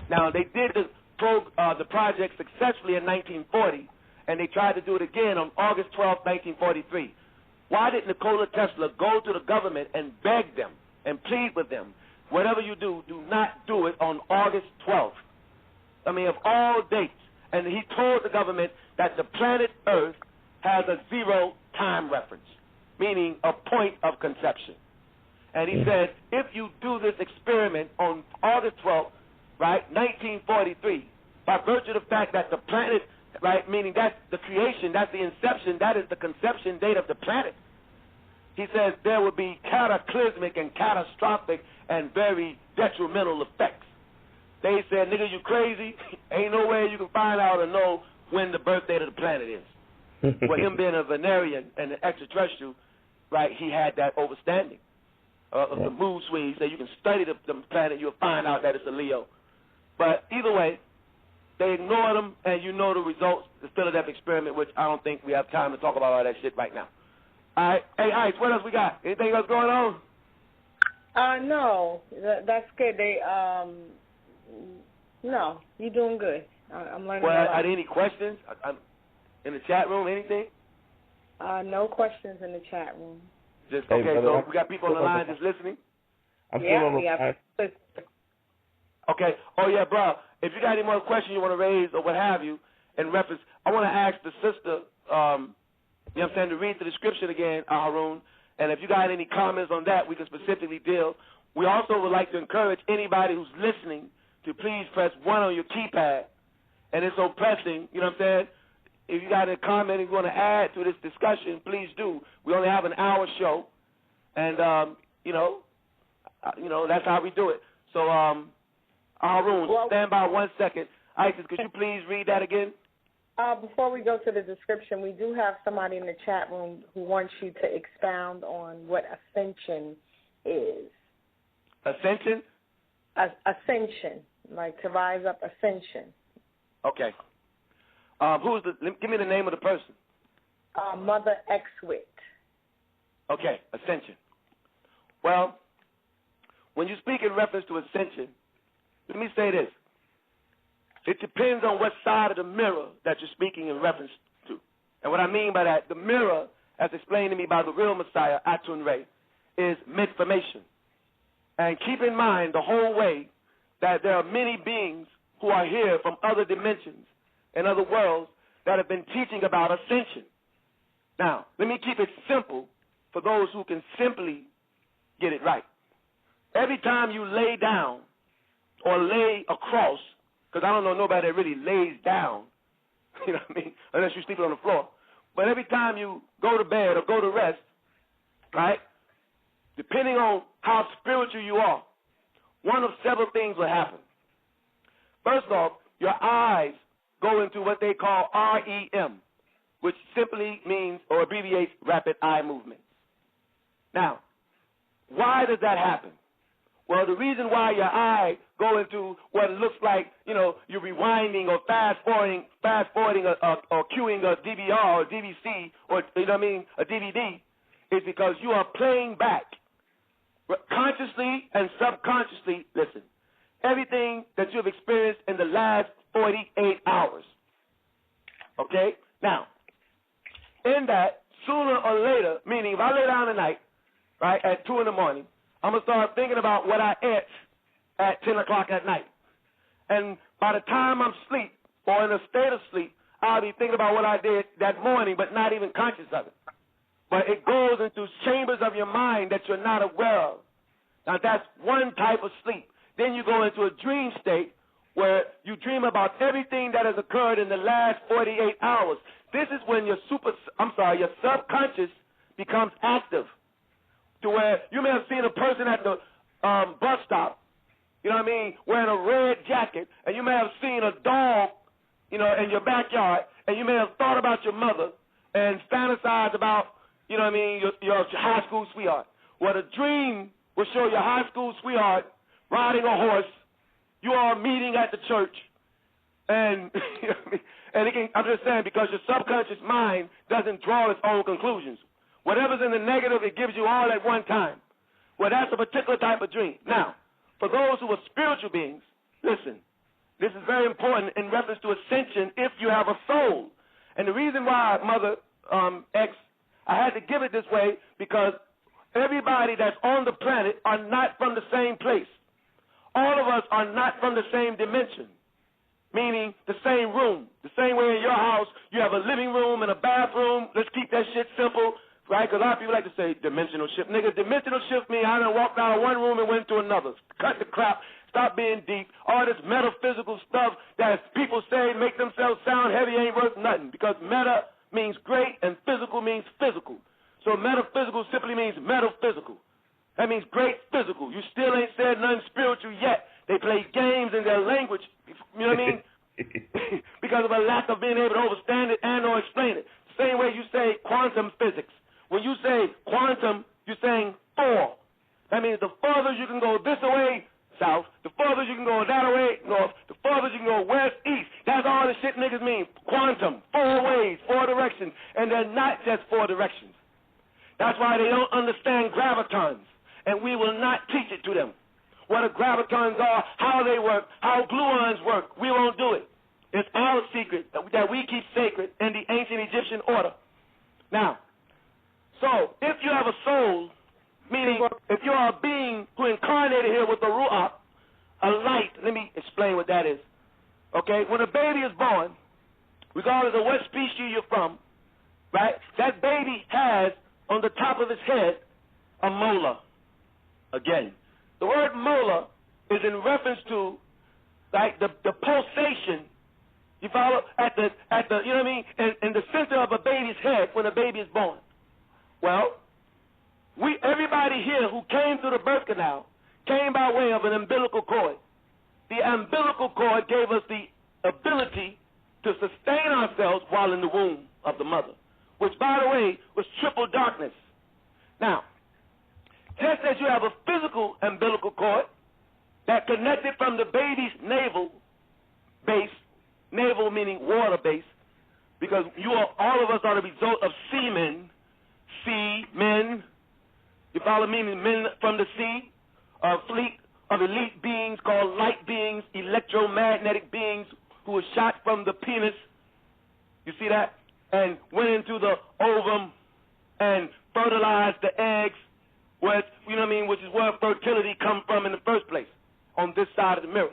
Now, they did the project successfully in 1940, and they tried to do it again on August 12, 1943. Why did Nikola Tesla go to the government and beg them and plead with them, whatever you do, do not do it on August 12th? I mean, of all dates. And he told the government that the planet Earth has a zero time reference, meaning a point of conception. And he said, if you do this experiment on August 12th, right, 1943, by virtue of the fact that the planet, right, meaning that's the creation, that's the inception, that is the conception date of the planet, he says there will be cataclysmic and catastrophic and very detrimental effects. They said, nigga, you crazy? Ain't no way you can find out or know when the birth date of the planet is. Well, him being a Venerian and an extraterrestrial, right, he had that overstanding of the mood swing. He said you can study the planet, you'll find out that it's a Leo. But either way, they ignored him, and you know the results, the Philadelphia experiment, which I don't think we have time to talk about all that shit right now. All right. Hey, Ice, what else we got? Anything else going on? No, that's good. No, you're doing good. I'm learning a lot. Are there any questions in the chat room, anything? No questions in the chat room. Just okay, so we got people on the line just listening? We have. Okay. Oh, yeah, bro. If you got any more questions you want to raise or what have you in reference, I want to ask the sister, you know what I'm saying, to read the description again, Harun, and if you got any comments on that, we can specifically deal. We also would like to encourage anybody who's listening to please press 1 on your keypad, and it's so pressing, you know what I'm saying? If you got a comment and you want to add to this discussion, please do. We only have an hour show, and, you know, that's how we do it. So, Harun, stand by 1 second. Isis, could you please read that again? Before we go to the description, we do have somebody in the chat room who wants you to expound on what ascension is. Ascension? Ascension, like to rise up, ascension. Okay. Give me the name of the person. Mother Exwit. Okay, ascension. Well, when you speak in reference to ascension, let me say this. It depends on what side of the mirror that you're speaking in reference to. And what I mean by that, the mirror, as explained to me by the real Messiah, ATUN-RE, is mid-formation. And keep in mind the whole way that there are many beings who are here from other dimensions and other worlds that have been teaching about ascension. Now, let me keep it simple for those who can simply get it right. Every time you lay down or lay across, because I don't know nobody that really lays down, you know what I mean, unless you're sleeping on the floor. But every time you go to bed or go to rest, right, depending on how spiritual you are, one of several things will happen. First off, your eyes go into what they call REM, which simply means or abbreviates rapid eye movement. Now, why does that happen? Well, the reason why your eye go into what looks like, you know, you're rewinding or fast-forwarding or cueing a DVR or DVC or, you know what I mean, a DVD, is because you are playing back consciously and subconsciously, listen, everything that you've experienced in the last 48 hours. Okay? Now, in that, sooner or later, meaning if I lay down tonight, right, at 2 in the morning, I'm going to start thinking about what I ate at 10 o'clock at night. And by the time I'm asleep or in a state of sleep, I'll be thinking about what I did that morning, but not even conscious of it. But it goes into chambers of your mind that you're not aware of. Now, that's one type of sleep. Then you go into a dream state where you dream about everything that has occurred in the last 48 hours. This is when your subconscious becomes active, to where you may have seen a person at the bus stop, you know what I mean, wearing a red jacket, and you may have seen a dog, you know, in your backyard, and you may have thought about your mother and fantasized about, you know what I mean, your high school sweetheart. Well, the dream will show your high school sweetheart riding a horse, you are meeting at the church, and you know what I mean? And it can, I'm just saying, because your subconscious mind doesn't draw its own conclusions. Whatever's in the negative, it gives you all at one time. Well, that's a particular type of dream. Now, for those who are spiritual beings, listen, this is very important in reference to ascension if you have a soul. And the reason why, Mother X, I had to give it this way, because everybody that's on the planet are not from the same place. All of us are not from the same dimension, meaning the same room. The same way in your house, you have a living room and a bathroom. Let's keep that shit simple, right? Because a lot of people like to say dimensional shift. Nigga, dimensional shift means I done walked out of one room and went to another. Cut the crap. Stop being deep. All this metaphysical stuff that people say make themselves sound heavy ain't worth nothing, because meta means great and physical means physical. So metaphysical simply means metaphysical. That means great physical. You still ain't said nothing spiritual yet. They play games in their language, you know what I mean? Because of a lack of being able to understand it and or explain it. Same way you say quantum physics. When you say quantum, you're saying 4. That means the further you can go this way, south, the further you can go that way, north, the further you can go west, east. That's all the shit niggas mean. Quantum, 4 ways, 4 directions. And they're not just 4 directions. That's why they don't understand gravitons. And we will not teach it to them. What the gravitons are, how they work, how gluons work, we won't do it. It's our secret that we keep sacred in the ancient Egyptian order. Now, so if you have a soul, meaning if you are a being who incarnated here with the ruach, a light, let me explain what that is. Okay, when a baby is born, regardless of what species you're from, right, that baby has on the top of his head a molar. Again, the word molar is in reference to like the pulsation. You follow? At the you know what I mean? In the center of a baby's head when a baby is born. Well, everybody here who came through the birth canal came by way of an umbilical cord. The umbilical cord gave us the ability to sustain ourselves while in the womb of the mother, which, by the way, was triple darkness. Now, just as you have a physical umbilical cord that connected from the baby's navel base, navel meaning water base, because all of us are the result of semen, men, you follow me, men from the sea, a fleet of elite beings called light beings, electromagnetic beings who were shot from the penis, you see that, and went into the ovum and fertilized the eggs, which, you know what I mean, which is where fertility comes from in the first place, on this side of the mirror.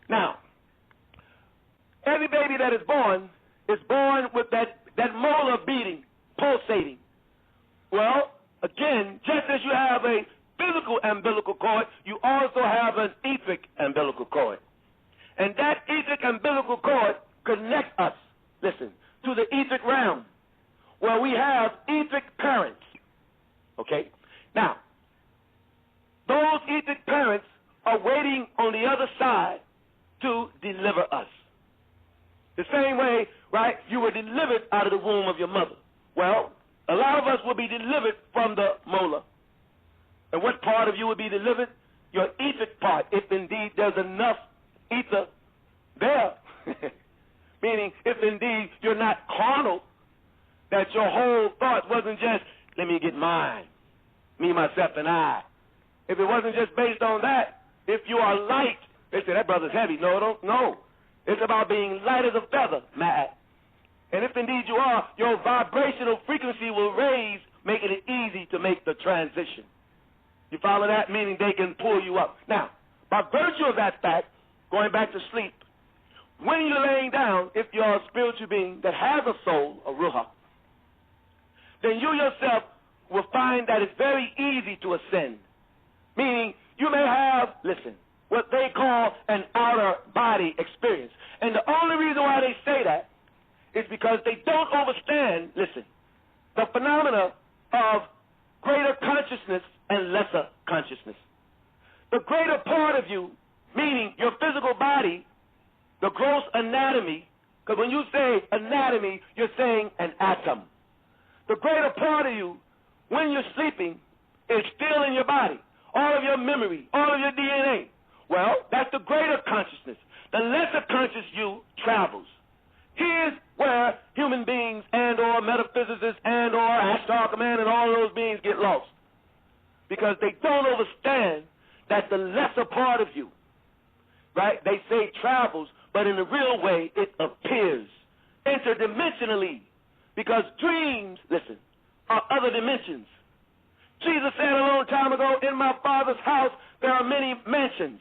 Now, every baby that is born with that molar beating, pulsating. Well, again, just as you have a physical umbilical cord, you also have an etheric umbilical cord. And that etheric umbilical cord connects us, listen, to the etheric realm, where we have etheric parents. Okay? Now, those etheric parents are waiting on the other side to deliver us. The same way, right, you were delivered out of the womb of your mother. Well, a lot of us will be delivered from the molar. And what part of you will be delivered? Your etheric part, if indeed there's enough ether there. Meaning, if indeed you're not carnal, that your whole thought wasn't just, let me get mine, me, myself, and I. If it wasn't just based on that, if you are light, they say, that brother's heavy. No. It's about being light as a feather, Matt. And if indeed you are, your vibrational frequency will raise, making it easy to make the transition. You follow that? Meaning they can pull you up. Now, by virtue of that fact, going back to sleep, when you're laying down, if you're a spiritual being that has a soul, a ruha, then you yourself will find that it's very easy to ascend. Meaning, you may have, listen, what they call an outer body experience. And the only reason why they say that is because they don't understand, listen, the phenomena of greater consciousness and lesser consciousness. The greater part of you, meaning your physical body, the gross anatomy, because when you say anatomy, you're saying an atom. the greater part of you, when you're sleeping, is still in your body. All of your memory, all of your DNA. Well, that's the greater consciousness. The lesser conscious you travels. Here's where human beings and or metaphysicists and or Ashtar Command and all those beings get lost. Because they don't understand that the lesser part of you, right, they say travels, but in the real way it appears interdimensionally. Because dreams, listen, are other dimensions. Jesus said a long time ago, in my Father's house there are many mansions.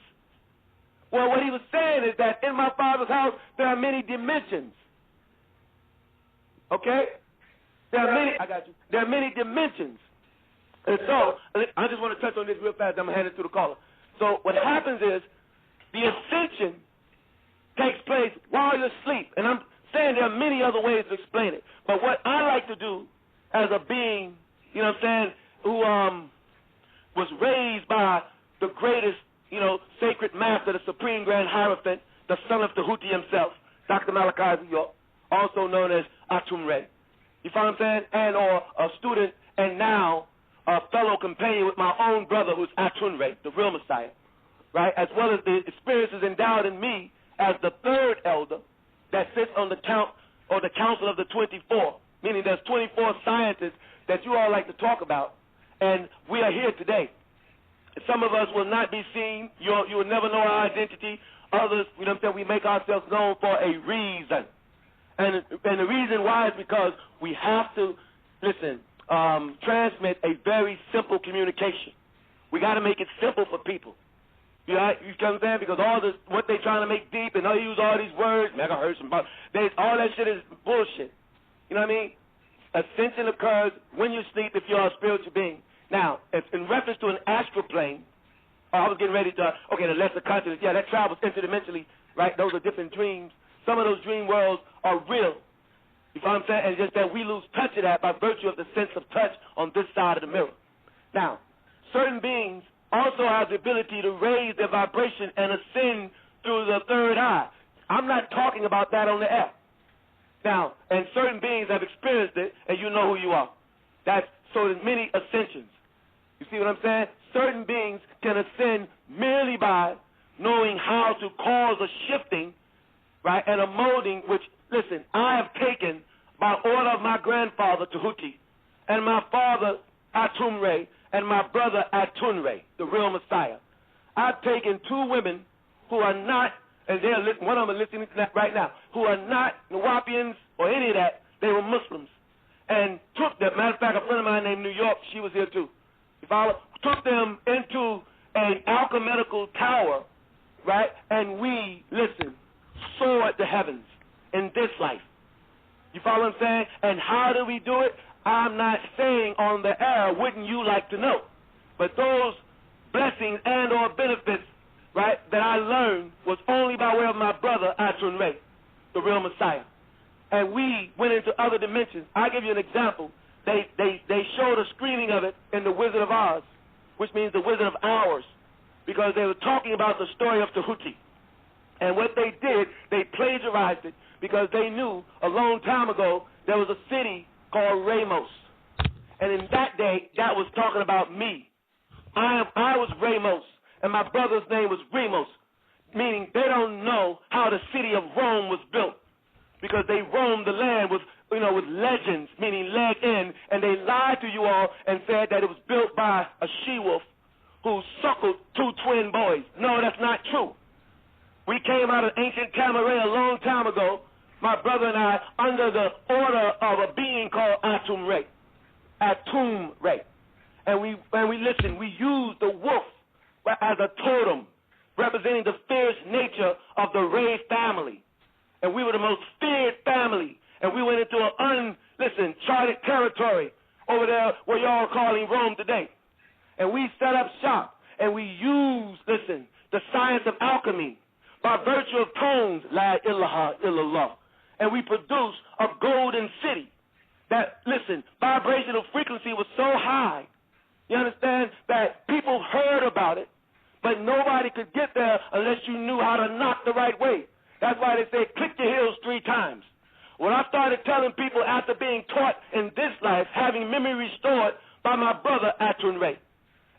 Well, what he was saying is that in my Father's house there are many dimensions. Okay? There are many, I got you. There are many dimensions. And so, I just want to touch on this real fast. I'm going to hand it to the caller. So what happens is the ascension takes place while you're asleep. And I'm saying there are many other ways to explain it. But what I like to do as a being, you know what I'm saying, who was raised by the greatest, sacred master, the Supreme Grand Hierophant, the son of Tahuti himself, Dr. Malachi New York, also known as ATUN-RE. You follow what I'm saying? And or a student and now a fellow companion with my own brother who's ATUN-RE, the real Messiah, right? As well as the experiences endowed in me as the third elder that sits on the council of the 24, meaning there's 24 scientists that you all like to talk about, and we are here today. Some of us will not be seen. You will never know our identity. Others, we make ourselves known for a reason. And the reason why is because we have to, transmit a very simple communication. We got to make it simple for people. You know what I'm saying? Because what they're trying to make deep, and they use all these words, megahertz, and all that shit is bullshit. You know what I mean? Ascension occurs when you sleep if you're a spiritual being. Now, in reference to an astral plane, I was getting ready to, the lesser consciousness, that travels interdimensionally, right? Those are different dreams. Some of those dream worlds are real. You know what I'm saying? And just that we lose touch of that by virtue of the sense of touch on this side of the mirror. Now, certain beings also have the ability to raise their vibration and ascend through the third eye. I'm not talking about that on the air. Now, and certain beings have experienced it, and you know who you are. So there's many ascensions. You see what I'm saying? Certain beings can ascend merely by knowing how to cause a shifting, right, and a molding, which, I have taken by order of my grandfather, Tahuti, and my father, ATUN-RE, and my brother, ATUN-RE, the real Messiah. I've taken two women who are not, and one of them is listening to that right now, who are not Nawapians or any of that. They were Muslims. And took them, matter of fact, a friend of mine named New York, she was here too. You follow? Took them into an alchemical tower, right? And we, soared the heavens in this life. You follow what I'm saying? And how do we do it? I'm not saying on the air, wouldn't you like to know? But those blessings and or benefits, right, that I learned was only by way of my brother, ATUN-RE, the real Messiah. And we went into other dimensions. I'll give you an example. They showed a screening of it in The Wizard of Oz, which means the Wizard of Hours, because they were talking about the story of Tahuti. And what they did, they plagiarized it because they knew a long time ago there was a city called Ramos. And in that day, that was talking about me. I was Ramos, and my brother's name was Remus, meaning they don't know how the city of Rome was built, because they roamed the land with legends, meaning leg in, and they lied to you all and said that it was built by a she-wolf who suckled two twin boys. No, that's not true. We came out of ancient Cameroon a long time ago, my brother and I, under the order of a being called ATUN-RE. ATUN-RE. And we used the wolf as a totem, representing the fierce nature of the Re family. And we were the most feared family. And we went into an uncharted territory over there where y'all are calling Rome today. And we set up shop, and we used, the science of alchemy by virtue of tones, La ilaha illallah. And we produced a golden city that, vibrational frequency was so high, you understand, that people heard about it, but nobody could get there unless you knew how to knock the right way. That's why they say click your heels 3 times. When I started telling people after being taught in this life, having memory restored by my brother ATUN-RE,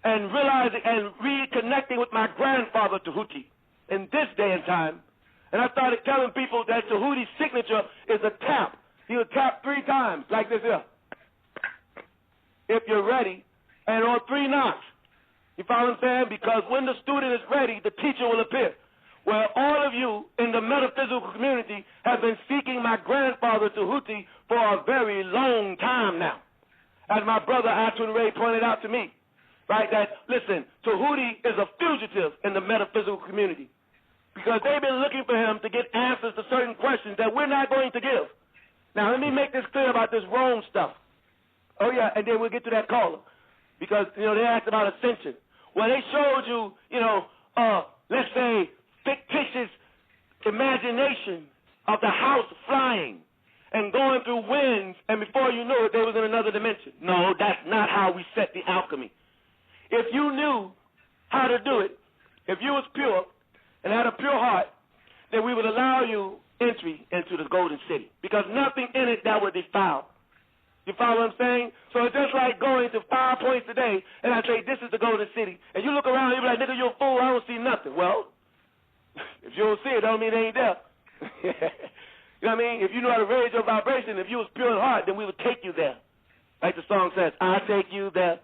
and realizing and reconnecting with my grandfather Tahuti in this day and time, and I started telling people that Tahuti's signature is a tap. He would tap 3 times like this here, if you're ready, and on 3 knocks. You follow what I'm saying? Because when the student is ready, the teacher will appear. Well, all of you in the metaphysical community have been seeking my grandfather Tahuti for a very long time now. As my brother ATUN-RE pointed out to me, right, that, listen, Tahuti is a fugitive in the metaphysical community because they've been looking for him to get answers to certain questions that we're not going to give. Now, let me make this clear about this Rome stuff. Oh, yeah, and then we'll get to that caller because, they asked about ascension. Well, they showed you, let's say, fictitious imagination of the house flying and going through winds, and before you knew it, they was in another dimension. No, that's not how we set the alchemy. If you knew how to do it, if you was pure and had a pure heart, then we would allow you entry into the golden city because nothing in it that would defile. You follow what I'm saying? So it's just like going to 5 points a day, and I say, this is the golden city. And you look around, and you be like, nigga, you're a fool, I don't see nothing. Well, if you don't see it, don't mean it ain't there. You know what I mean? If you know how to raise your vibration, if you was pure in heart, then we would take you there. Like the song says, I'll take you there.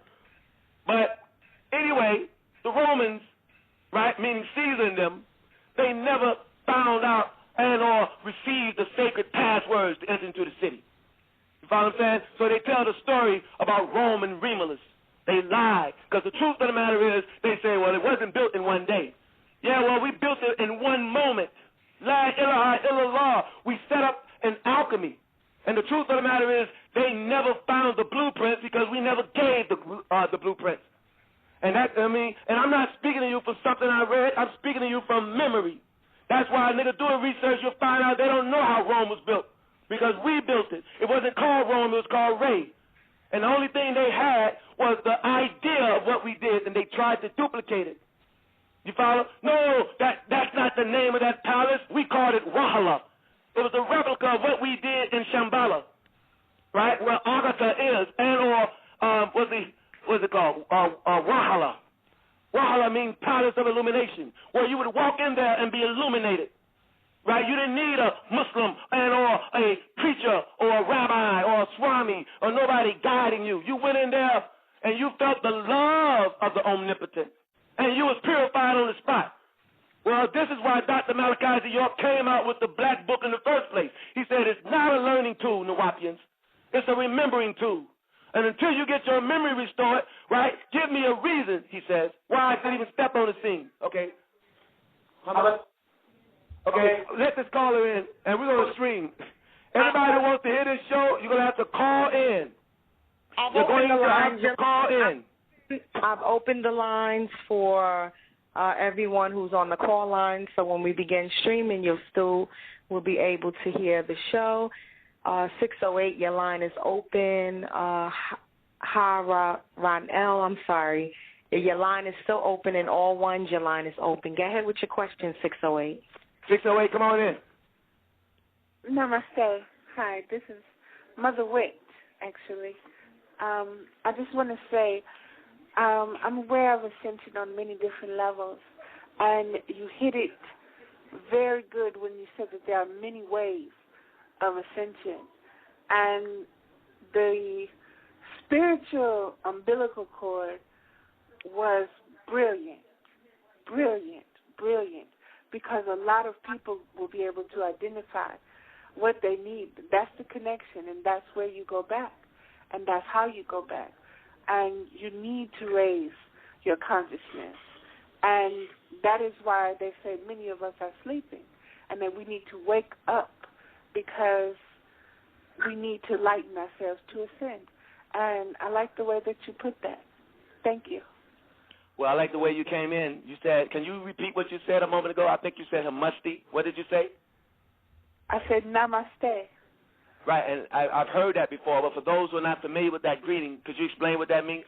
But anyway, the Romans, right, meaning Caesar and them, they never found out and or received the sacred passwords to enter into the city. You follow what I'm saying? So they tell the story about Rome and Romulus. They lie, because the truth of the matter is, they say, well, it wasn't built in one day. Yeah, well, we built it in one moment. La ilaha illallah. We set up an alchemy. And the truth of the matter is, they never found the blueprints because we never gave the blueprints. And and I'm not speaking to you from something I read. I'm speaking to you from memory. That's why, nigga, doing research, you'll find out they don't know how Rome was built because we built it. It wasn't called Rome, it was called Re. And the only thing they had was the idea of what we did, and they tried to duplicate it. You follow? No, that's not the name of that palace. We called it Wahala. It was a replica of what we did in Shambhala, right, where Agatha is, and what's it called? Wahala. Wahala means palace of illumination, where you would walk in there and be illuminated, right? You didn't need a Muslim and or a preacher or a rabbi or a swami or nobody guiding you. You went in there and you felt the love of the omnipotent, and you was purified on the spot. Well, this is why Dr. Malachi Z. York came out with the black book in the first place. He said it's not a learning tool, Nawapians. It's a remembering tool. And until you get your memory restored, right, give me a reason, he says, why I should even step on the scene. Okay? Okay, let this caller in, and we're going to stream. Everybody who wants to hear this show, you're going to have to call in. You're going to have to call in. I've opened the lines for everyone who's on the call line, so when we begin streaming, you still will be able to hear the show. 608, your line is open. Hara Ronell, I'm sorry. Your line is still open, and all ones, your line is open. Go ahead with your question, 608. 608, come on in. Namaste. Hi, this is Mother Wit, actually. I just want to say I'm aware of ascension on many different levels, and you hit it very good when you said that there are many ways of ascension. And the spiritual umbilical cord was brilliant, because a lot of people will be able to identify what they need. That's the connection, and that's where you go back, and that's how you go back. And you need to raise your consciousness. And that is why they say many of us are sleeping, and that we need to wake up because we need to lighten ourselves to ascend. And I like the way that you put that. Thank you. Well, I like the way you came in. You said, can you repeat what you said a moment ago? I think you said Hamusti. What did you say? I said namaste. Right, and I've heard that before, but for those who are not familiar with that greeting, could you explain what that means?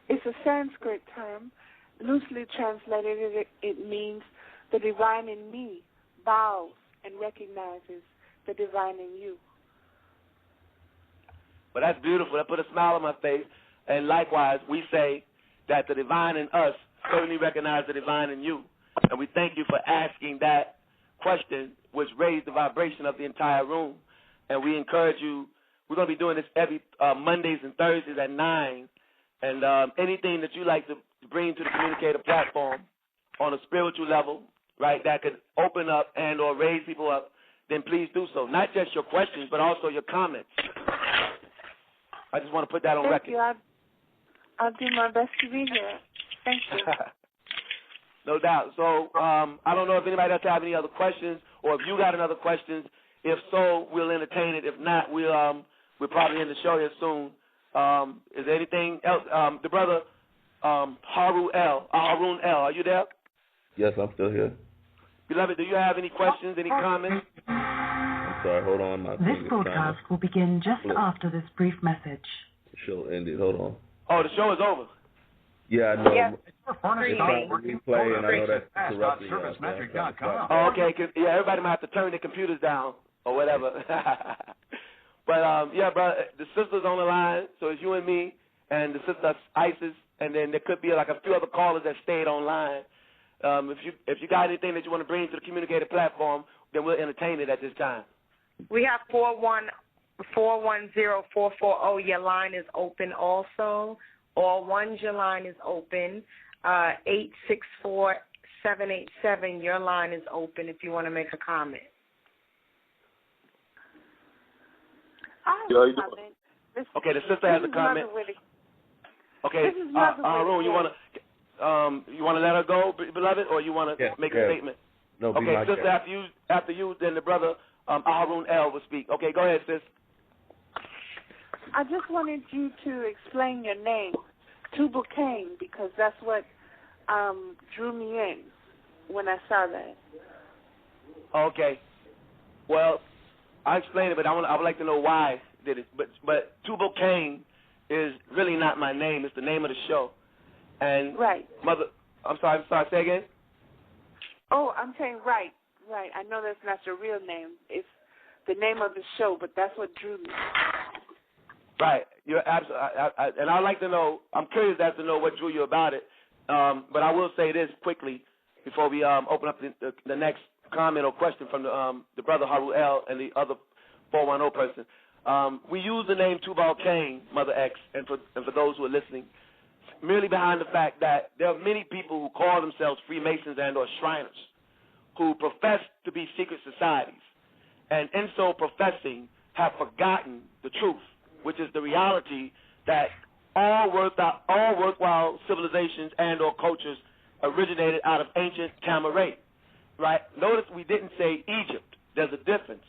It's a Sanskrit term. Loosely translated, it means the divine in me bows and recognizes the divine in you. Well, that's beautiful. That put a smile on my face. And likewise, we say that the divine in us certainly recognizes the divine in you. And we thank you for asking that question, which raised the vibration of the entire room. And we encourage you. We're going to be doing this every Mondays and Thursdays at 9. And anything that you like to bring to the communicator platform on a spiritual level, right, that could open up and or raise people up, then please do so. Not just your questions, but also your comments. I just want to put that on record. Thank you. I'll do my best to be here. Thank you. No doubt. So I don't know if anybody else have any other questions, or if you got another questions. If so, we'll entertain it. If not, we'll probably end the show here soon. Is there anything else? The brother Harun L. Are you there? Yes, I'm still here. Beloved, do you have any questions, any comments? I'm sorry, hold on. This broadcast will begin just after this brief message. The show ended. Hold on. Oh, the show is over. Yeah, I know. Yes. It's trying to replay, and I know that's interrupting y'all. Oh, okay. Yeah, everybody might have to turn their computers down or whatever. But, yeah, brother, the sister's on the line, so it's you and me and the sister Isis, and then there could be like a few other callers that stayed online. If you got anything that you want to bring to the communicator platform, then we'll entertain it at this time. We have 410-440. Your line is open also. All ones, your line is open. 864-787, your line is open if you want to make a comment. Okay, the sister has a comment. Okay, Harun, you want to let her go, beloved, or you want to make a statement? No, okay, sister, after you, then the brother Harun L will speak. Okay, go ahead, sis. I just wanted you to explain your name, Tubal Cain, because that's what drew me in when I saw that. Okay. Well, I explained it, but I would like to know why I did it. But Tubal Cain is really not my name. It's the name of the show. And right. Mother, I'm sorry, say again? Oh, I'm saying right. I know that's not your real name. It's the name of the show, but that's what drew me. Right. You're absolutely, and I'd like to know, I'm curious as to know what drew you about it. But I will say this quickly before we open up the next comment or question from the brother Harun L and the other 410 person. We use the name Tubal Cain, Mother X, and for those who are listening, merely behind the fact that there are many people who call themselves Freemasons and or Shriners who profess to be secret societies, and in so professing have forgotten the truth, which is the reality that all worthwhile civilizations and or cultures originated out of ancient Tamaray, right? Notice we didn't say Egypt. There's a difference.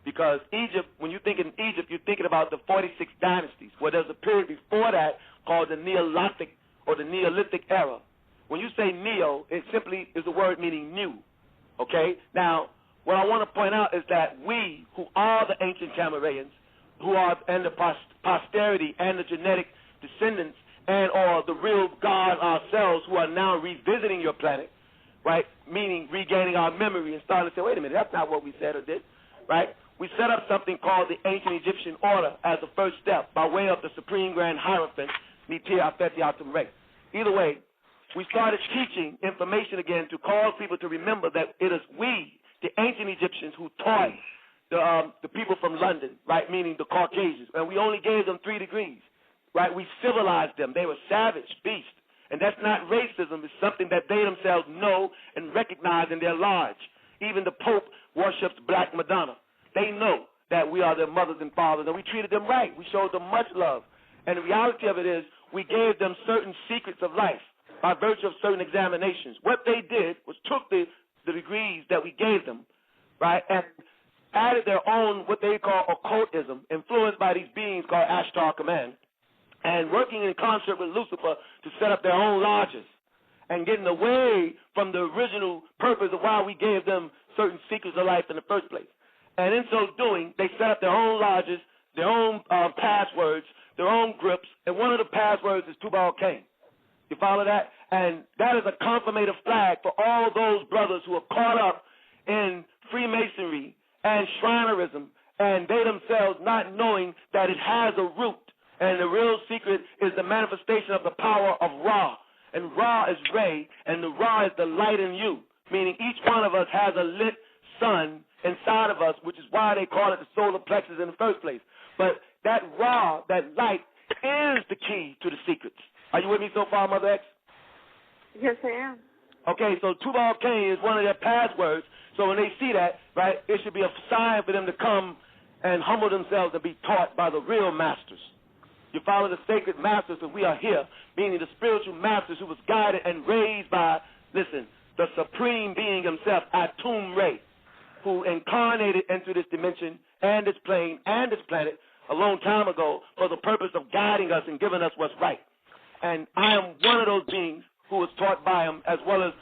Because Egypt, when you think in Egypt, you're thinking about the 46 dynasties, where there's a period before that called the Neolithic or the Neolithic era. When you say neo, it simply is a word meaning new, okay? Now, what I want to point out is that we, who are the ancient Tamarayans, who are and the posterity and the genetic descendants and or the real God ourselves who are now revisiting your planet, right, meaning regaining our memory and starting to say, wait a minute, that's not what we said or did, right? We set up something called the ancient Egyptian order as the first step by way of the Supreme Grand Hierophant, ATUN-RE. Either way, we started teaching information again to cause people to remember that it is we, the ancient Egyptians, who taught the people from London, right, meaning the Caucasians, and we only gave them 3 degrees, right? We civilized them. They were savage beasts, and that's not racism. It's something that they themselves know and recognize in their lives. Even the Pope worships Black Madonna. They know that we are their mothers and fathers, and we treated them right. We showed them much love. And the reality of it is we gave them certain secrets of life by virtue of certain examinations. What they did was took the degrees that we gave them, right, and added their own what they call occultism, influenced by these beings called Ashtar Command, and working in concert with Lucifer to set up their own lodges and getting away from the original purpose of why we gave them certain secrets of life in the first place. And in so doing, they set up their own lodges, their own passwords, their own grips, and one of the passwords is Tubal Cain. You follow that? And that is a confirmative flag for all those brothers who are caught up in Freemasonry and Shrinerism, and they themselves not knowing that it has a root. And the real secret is the manifestation of the power of Ra. And Ra is Ray, and the Ra is the light in you, meaning each one of us has a lit sun inside of us, which is why they call it the solar plexus in the first place. But that Ra, that light, is the key to the secrets. Are you with me so far, Mother X? Yes, I am. Okay, so Tubal Cain is one of their passwords. So when they see that, right, it should be a sign for them to come and humble themselves and be taught by the real masters. You follow the sacred masters, and we are here, meaning the spiritual masters who was guided and raised by, listen, the supreme being himself, ATUN-RE, who incarnated into this dimension and this plane and this planet a long time ago for the purpose of guiding us and giving us what's right. And I am one of those beings who was taught by him, as well as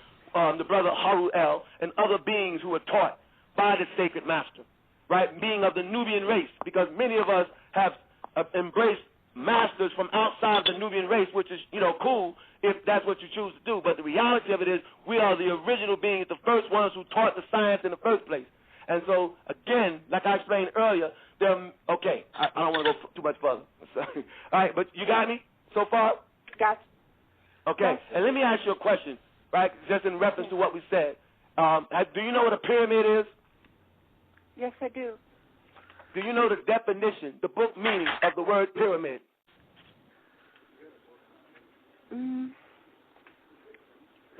the brother Haruel and other beings who were taught by the sacred master, right, being of the Nubian race, because many of us have embraced masters from outside the Nubian race, which is, cool if that's what you choose to do. But the reality of it is we are the original beings, the first ones who taught the science in the first place. And so, again, like I explained earlier, I don't want to go too much further. Sorry. All right, but you got me so far? Got you. Okay, and let me ask you a question, right, just in reference to what we said. Do you know what a pyramid is? Yes, I do. Do you know the definition, the book meaning of the word pyramid?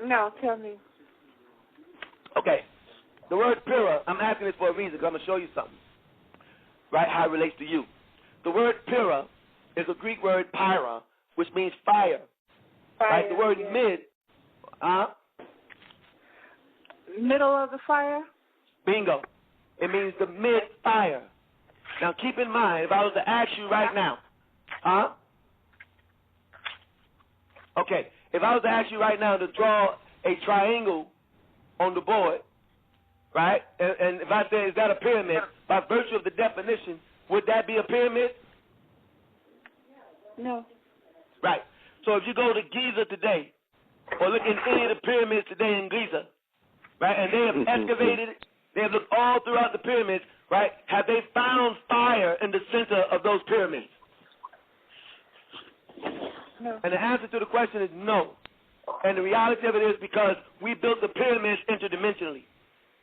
No, tell me. Okay. The word pyrrha, I'm asking this for a reason, because I'm going to show you something, right, how it relates to you. The word pyrrha is a Greek word pyra, which means fire. Right? The word mid, middle of the fire? Bingo. It means the mid-fire. Now, keep in mind, if I was to ask you right now, okay, if I was to ask you right now to draw a triangle on the board, right, and if I say, is that a pyramid, by virtue of the definition, would that be a pyramid? No. Right. So if you go to Giza today, or look in any of the pyramids today in Giza, right, and they have excavated it, they have looked all throughout the pyramids, right, have they found fire in the center of those pyramids? No. And the answer to the question is no. And the reality of it is because we built the pyramids interdimensionally.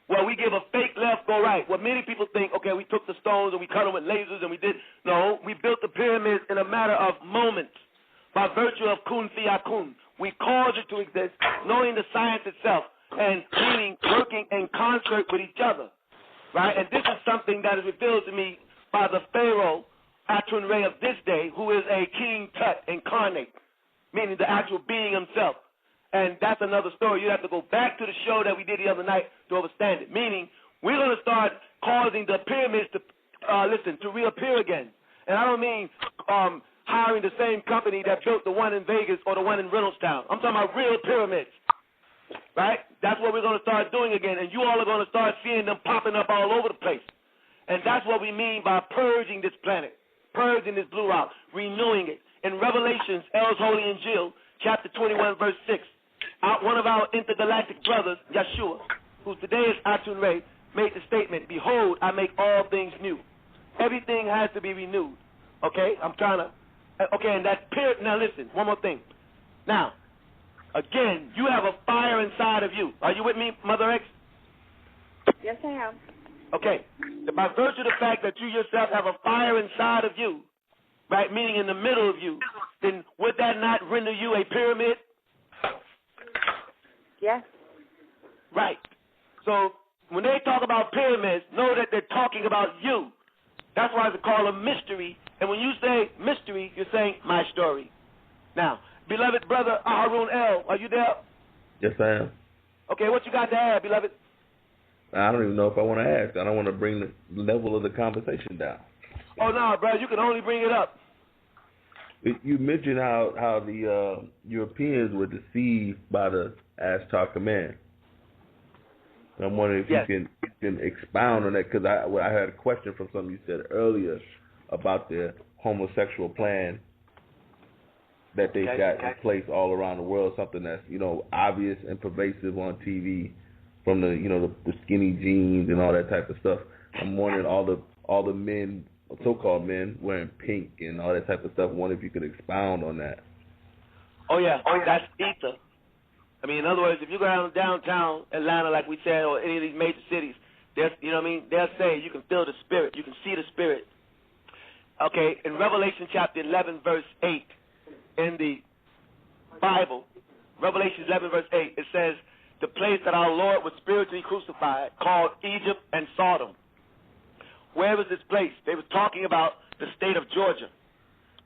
Well, we give a fake left, go right. Well, many people think, okay, we took the stones and we cut them with lasers and we did. No, we built the pyramids in a matter of moments by virtue of kun fi'akun. We caused it to exist, knowing the science itself, and meaning working in concert with each other, right? And this is something that is revealed to me by the Pharaoh, ATUN-RE of this day, who is a King Tut incarnate, meaning the actual being himself. And that's another story. You have to go back to the show that we did the other night to understand it. Meaning, we're going to start causing the pyramids to reappear again. And I don't mean hiring the same company that built the one in Vegas or the one in Reynoldstown. I'm talking about real pyramids, right? That's what we're going to start doing again. And you all are going to start seeing them popping up all over the place. And that's what we mean by purging this planet, purging this blue rock, renewing it. In Revelations, El's Holy Injil, chapter 21, verse 6, one of our intergalactic brothers, Yeshua, who today is ATUN-RE, made the statement, behold, I make all things new. Everything has to be renewed. Okay? And that period. Now listen, one more thing. Now, again, you have a fire inside of you. Are you with me, Mother X? Yes, I am. Okay. By virtue of the fact that you yourself have a fire inside of you, right, meaning in the middle of you, then would that not render you a pyramid? Yes. Right. So when they talk about pyramids, know that they're talking about you. That's why it's called a mystery. And when you say mystery, you're saying my story. Now, beloved brother Harun L., are you there? Yes, I am. Okay, what you got to add, beloved? I don't even know if I want to ask. I don't want to bring the level of the conversation down. Oh, no, brother, you can only bring it up. You mentioned how the Europeans were deceived by the Ashtar command. I'm wondering if you can expound on that, because I had a question from something you said earlier about the homosexual plan that they've got in place all around the world, something that's, obvious and pervasive on TV from the the skinny jeans and all that type of stuff. I'm wondering all the men, so-called men, wearing pink and all that type of stuff. I wonder if you could expound on that. Oh yeah, that's ether. I mean, in other words, if you go downtown Atlanta, like we said, or any of these major cities, they'll say you can feel the spirit, you can see the spirit. Okay, in Revelation chapter 11, verse 8, in the Bible, Revelation 11, verse 8, it says, the place that our Lord was spiritually crucified, called Egypt and Sodom. Where was this place? They were talking about the state of Georgia,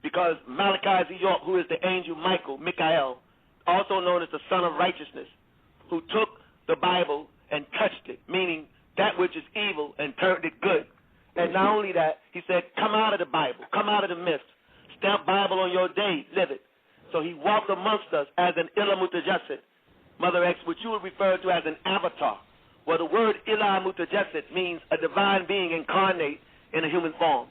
because Malachi Z. York, who is the angel Michael, also known as the Son of Righteousness, who took the Bible and touched it, meaning that which is evil, and turned it good. And not only that, he said, come out of the Bible, come out of the myths, stamp Bible on your day, live it. So he walked amongst us as an Ilah Mutajasid, Mother X, which you would refer to as an avatar. Well, the word Ilah Mutajasid means a divine being incarnate in a human form.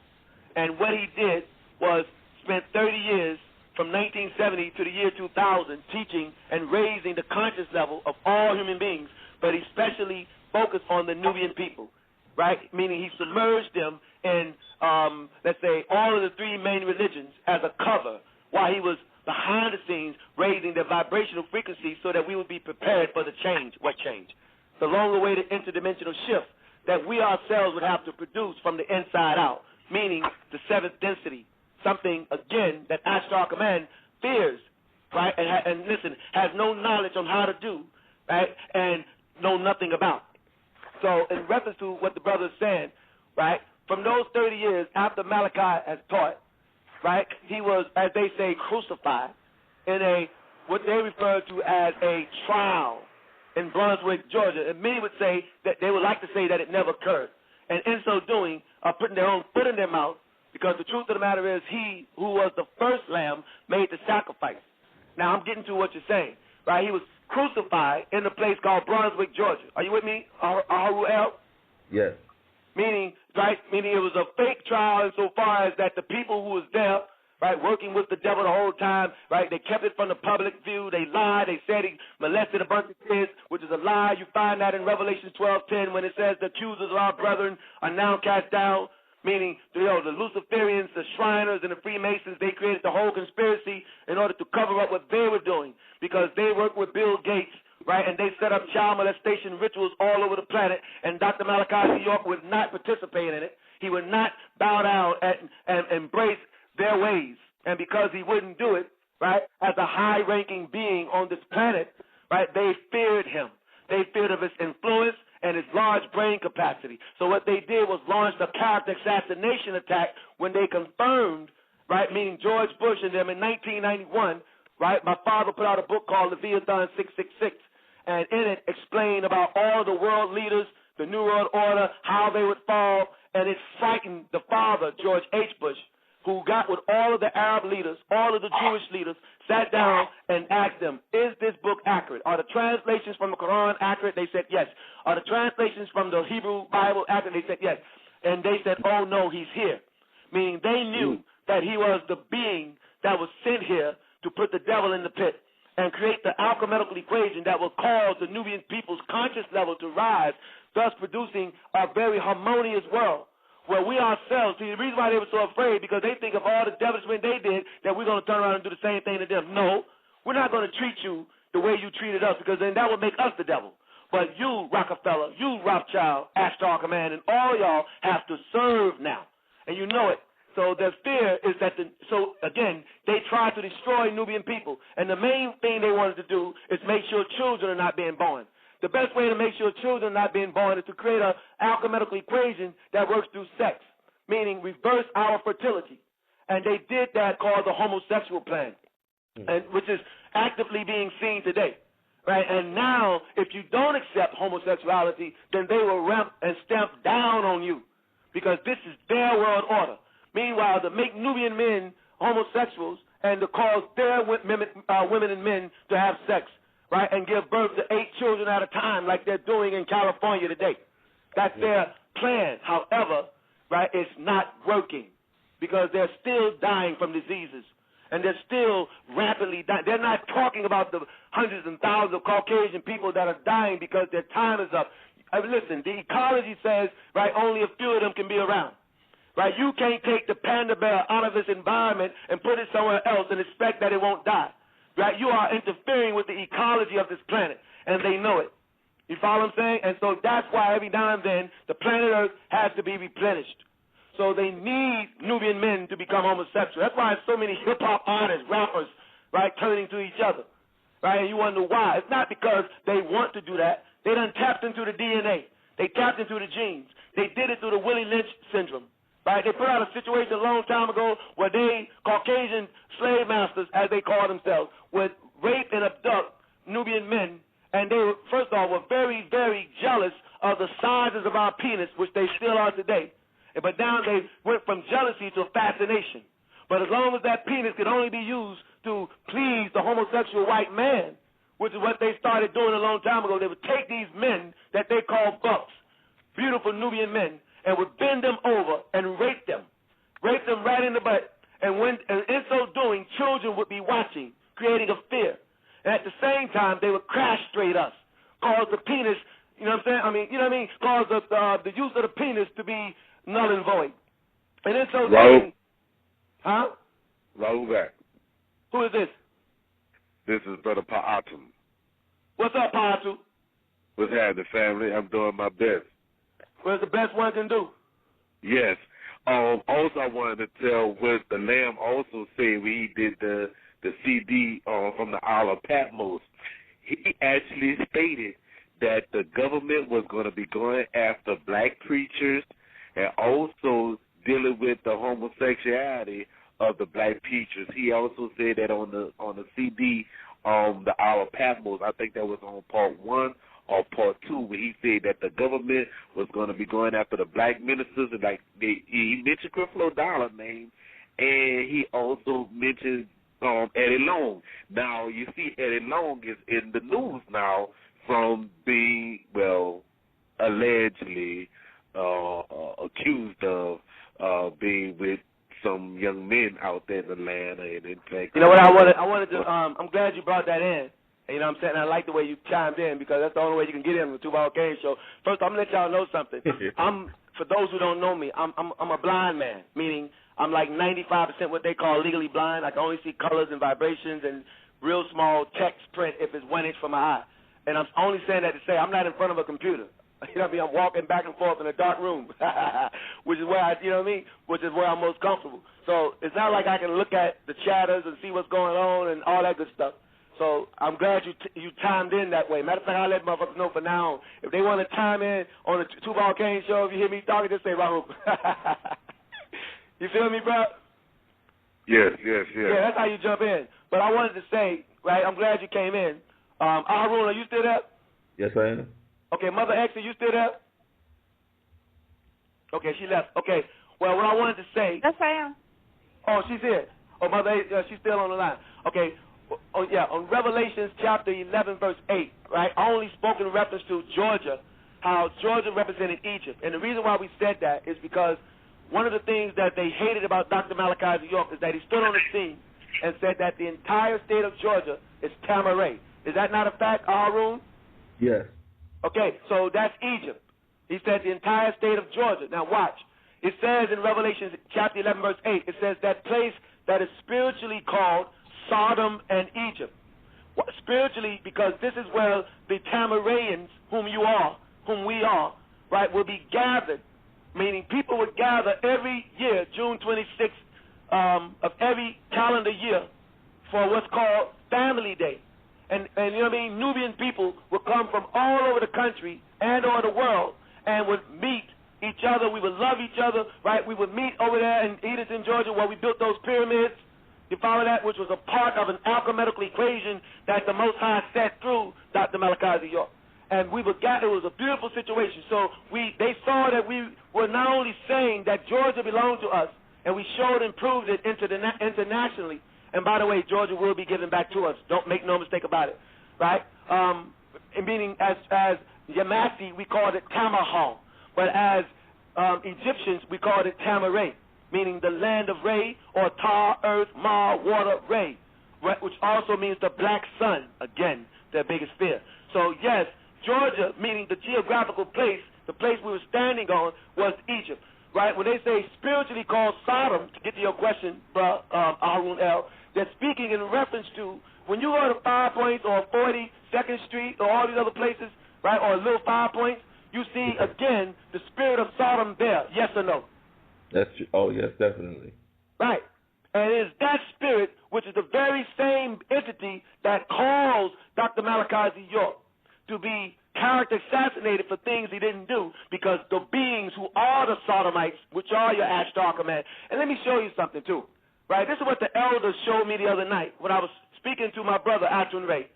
And what he did was spent 30 years from 1970 to the year 2000 teaching and raising the conscious level of all human beings, but he especially focused on the Nubian people, right? Meaning he submerged them in, let's say, all of the three main religions as a cover while he was behind the scenes raising the vibrational frequency so that we would be prepared for the change. What change? The long-awaited interdimensional shift that we ourselves would have to produce from the inside out, meaning the seventh density, something, again, that Ashtar Command fears, right, and listen, has no knowledge on how to do, right, and know nothing about. So in reference to what the brother is saying, right, from those 30 years after Malachi has taught, right, he was, as they say, crucified in what they refer to as a trial in Brunswick, Georgia. And many would say that they would like to say that it never occurred. And in so doing, are putting their own foot in their mouth, because the truth of the matter is he who was the first lamb made the sacrifice. Now, I'm getting to what you're saying, right? He was crucified in a place called Brunswick, Georgia. Are you with me, Aharuel? Yes. Meaning it was a fake trial insofar as that the people who was there, right, working with the devil the whole time, right, they kept it from the public view. They lied. They said he molested a bunch of kids, which is a lie. You find that in Revelation 12:10 when it says the accusers of our brethren are now cast down. Meaning, the Luciferians, the Shriners, and the Freemasons, they created the whole conspiracy in order to cover up what they were doing, because they worked with Bill Gates, right, and they set up child molestation rituals all over the planet, and Dr. Malachi Z. York would not participate in it. He would not bow down and embrace their ways. And because he wouldn't do it, right, as a high-ranking being on this planet, right, they feared him. They feared of his influence and his large brain capacity. So what they did was launch a character assassination attack when they confirmed, right, meaning George Bush and them in 1991, right, my father put out a book called Leviathan 666, and in it explained about all the world leaders, the New World Order, how they would fall, and it frightened the father, George H. Bush, who got with all of the Arab leaders, all of the Jewish leaders, sat down and asked them, is this book accurate? Are the translations from the Quran accurate? They said yes. Are the translations from the Hebrew Bible accurate? They said yes. And they said, oh, no, he's here. Meaning they knew that he was the being that was sent here to put the devil in the pit and create the alchemical equation that will cause the Nubian people's conscious level to rise, thus producing a very harmonious world. Well, we ourselves, see, the reason why they were so afraid, because they think of all the devilment they did, that we're going to turn around and do the same thing to them. No, we're not going to treat you the way you treated us, because then that would make us the devil. But you, Rockefeller, you, Rothschild, Ashtar Command, and all y'all have to serve now. And you know it. So their fear is that, so again, they tried to destroy Nubian people. And the main thing they wanted to do is make sure children are not being born. The best way to make sure children are not being born is to create an alchemical equation that works through sex, meaning reverse our fertility. And they did that called the homosexual plan, and which is actively being seen today. Right? And now, if you don't accept homosexuality, then they will ramp and stamp down on you, because this is their world order. Meanwhile, to make Nubian men homosexuals and to cause their women and men to have sex, right, and give birth to 8 children at a time like they're doing in California today. That's their plan. However, right, it's not working, because they're still dying from diseases. and they're still rapidly dying. They're not talking about the hundreds and thousands of Caucasian people that are dying because their time is up. Listen, the ecology says, right, only a few of them can be around. Right? You can't take the panda bear out of its environment and put it somewhere else and expect that it won't die. Right? You are interfering with the ecology of this planet, and they know it. You follow what I'm saying? And so that's why every now and then the planet Earth has to be replenished. So they need Nubian men to become homosexual. That's why so many hip-hop artists, rappers, right, turning to each other. Right? And you wonder why. It's not because they want to do that. They done tapped into the DNA. They tapped into the genes. They did it through the Willie Lynch syndrome. Right? They put out a situation a long time ago where they, Caucasian slave masters, as they call themselves, would rape and abduct Nubian men. And they, were, first of all, were very, very jealous of the sizes of our penis, which they still are today. But now they went from jealousy to fascination. But as long as that penis could only be used to please the homosexual white man, which is what they started doing a long time ago, they would take these men that they call bucks, beautiful Nubian men, and would bend them over and rape them right in the butt. And in so doing, children would be watching, creating a fear. And at the same time, they would castrate us, cause the penis, you know what I'm saying? Cause the use of the penis to be null and void. And in so doing, huh? Raul back. Who is this? This is Brother Pa'atum. What's up, Pa'atum? What's happening, family? I'm doing my best. What's the best one can do? Yes. Also, I wanted to tell what the Lamb also said when he did the CD from the Isle of Patmos. He actually stated that the government was going to be going after black preachers and also dealing with the homosexuality of the black preachers. He also said that on the CD, the Isle of Patmos, I think that was on part 1 or part 2, where he said that the government was going to be going after the black ministers, and he mentioned Creflo Dollar name, and he also mentioned Eddie Long. Now, you see, Eddie Long is in the news now from being, allegedly accused of being with some young men out there in Atlanta. And in fact, you know what I wanted to, I'm glad you brought that in. You know what I'm saying? I like the way you chimed in because that's the only way you can get in on the Two Ball Game Show. First, I'm going to let y'all know something. For those who don't know me, I'm a blind man, meaning I'm like 95% what they call legally blind. I can only see colors and vibrations and real small text print if it's 1 inch from my eye. And I'm only saying that to say I'm not in front of a computer. You know what I mean? I'm walking back and forth in a dark room, which is where which is where I'm most comfortable. So it's not like I can look at the chatters and see what's going on and all that good stuff. So I'm glad you timed in that way. Matter of fact, I'll let motherfuckers know for now on. If they want to chime in on the Two Ball Cane Show, if you hear me talking, just say Raul. You feel me, bro? Yes. Yeah, that's how you jump in. But I wanted to say, right, I'm glad you came in. Arun, are you still there? Yes, I am. Okay, Mother X, are you still there? Okay, she left. Okay, well, what I wanted to say. Yes, I am. Oh, she's here. Oh, Mother X, she's still on the line. Okay. Oh, yeah, on Revelations chapter 11, verse 8, right, I only spoke in reference to Georgia, how Georgia represented Egypt. And the reason why we said that is because one of the things that they hated about Dr. Malachi York is that he stood on the scene and said that the entire state of Georgia is Tamaray. Is that not a fact, Arun? Yes. Okay, so that's Egypt. He said the entire state of Georgia. Now watch. It says in Revelation chapter 11, verse 8, it says that place that is spiritually called Sodom and Egypt. Spiritually, because this is where the Tamarayans, whom we are, right, will be gathered. Meaning people would gather every year, June 26th of every calendar year, for what's called Family Day. And you know what I mean? Nubian people would come from all over the country and or the world and would meet each other. We would love each other, right? We would meet over there in Edenton, Georgia, where we built those pyramids. You follow that? Which was a part of an alchemical equation that the Most High set through Dr. Malachi York. And we were gathered. It was a beautiful situation. So they saw that we were not only saying that Georgia belonged to us, and we showed and proved it internationally. And by the way, Georgia will be given back to us. Don't make no mistake about it, right? Meaning as Yamasi, we called it Tamahal. But as Egyptians, we called it Tamaray. meaning the land of Re, or tar, earth, mar, water, Re, which also means the black sun, again, their biggest fear. So, yes, Georgia, meaning the geographical place, the place we were standing on, was Egypt, right? When they say spiritually called Sodom, to get to your question, Arun L., they're speaking in reference to when you go to 5 Points or 42nd Street or all these other places, right, or Little 5 Points, you see, again, the spirit of Sodom there, yes or no? That's true. Oh, yes, definitely. Right. And it is that spirit which is the very same entity that caused Dr. Malachi Z. York to be character assassinated for things he didn't do, because the beings who are the Sodomites, which are your Ashtar command. And let me show you something, too. Right? This is what the elders showed me the other night when I was speaking to my brother, ATUN-RE.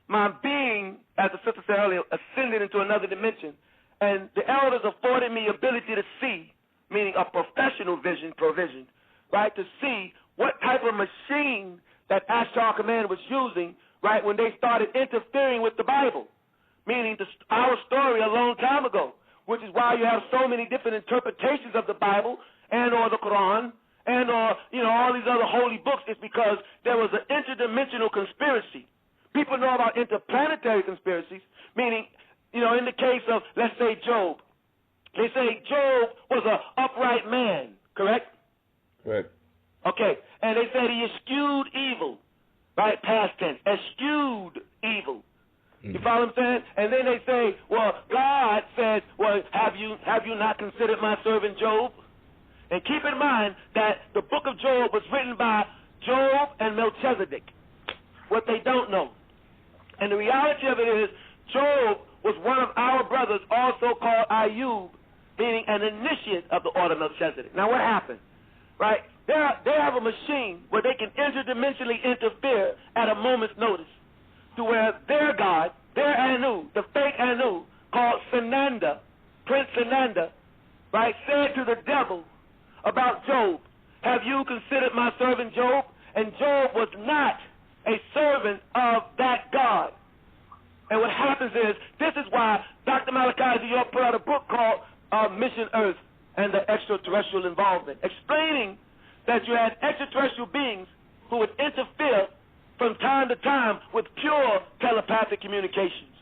My being, as the sister said earlier, ascended into another dimension. And the elders afforded me ability to see, meaning a professional provision, right, to see what type of machine that Ashtar Command was using, right, when they started interfering with the Bible, meaning our story a long time ago, which is why you have so many different interpretations of the Bible and or the Quran and or, all these other holy books. Is because there was an interdimensional conspiracy. People know about interplanetary conspiracies, meaning, in the case of, let's say, Job, they say Job was an upright man, correct? Correct. Okay, and they said he eschewed evil, right, past tense, eschewed evil. You follow what I'm saying? And then they say, well, God said, well, have you not considered my servant Job? And keep in mind that the book of Job was written by Job and Melchizedek, what they don't know. And the reality of it is, Job was one of our brothers, also called Ayub, meaning an initiate of the order of Melchizedek. Now, what happened? Right? They have a machine where they can interdimensionally interfere at a moment's notice, to where their God, their Anu, the fake Anu, called Sananda, Prince Sananda, right, said to the devil about Job, have you considered my servant Job? And Job was not a servant of that God. And what happens is, this is why Dr. Malachi Z. York put out a book called Mission Earth and the Extraterrestrial Involvement, explaining that you had extraterrestrial beings who would interfere from time to time with pure telepathic communications.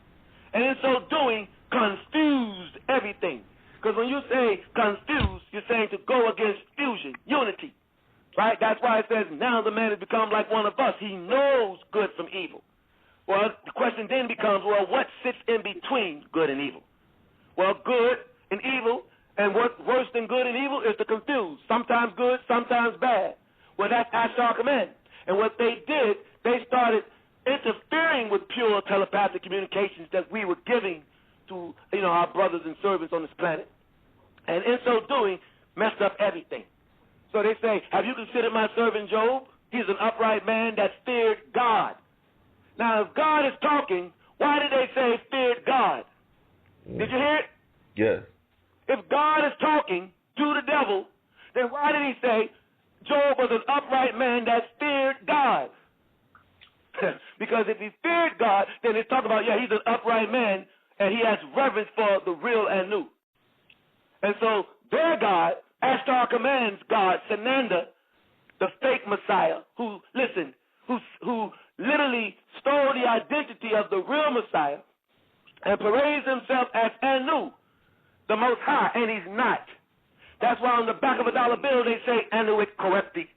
And in so doing, confused everything. Because when you say confused, you're saying to go against fusion, unity. Right? That's why it says, now the man has become like one of us. He knows good from evil. Well, the question then becomes, well, what sits in between good and evil? Well, good and evil, and what's worse than good and evil is to confuse. Sometimes good, sometimes bad. Well, that's Ashtar Command. And what they did, they started interfering with pure telepathic communications that we were giving to, our brothers and servants on this planet. And in so doing, messed up everything. So they say, have you considered my servant Job? He's an upright man that feared God. Now, if God is talking, why did they say feared God? Did you hear it? Yes. If God is talking to the devil, then why did he say Job was an upright man that feared God? Because if he feared God, then it's talking about, he's an upright man, and he has reverence for the real Anu. And so their God, Ashtar Command's God, Sananda, the fake Messiah, who literally stole the identity of the real Messiah and parades himself as Anu, the Most High, and he's not. That's why on the back of a dollar bill they say Anuit Correcti.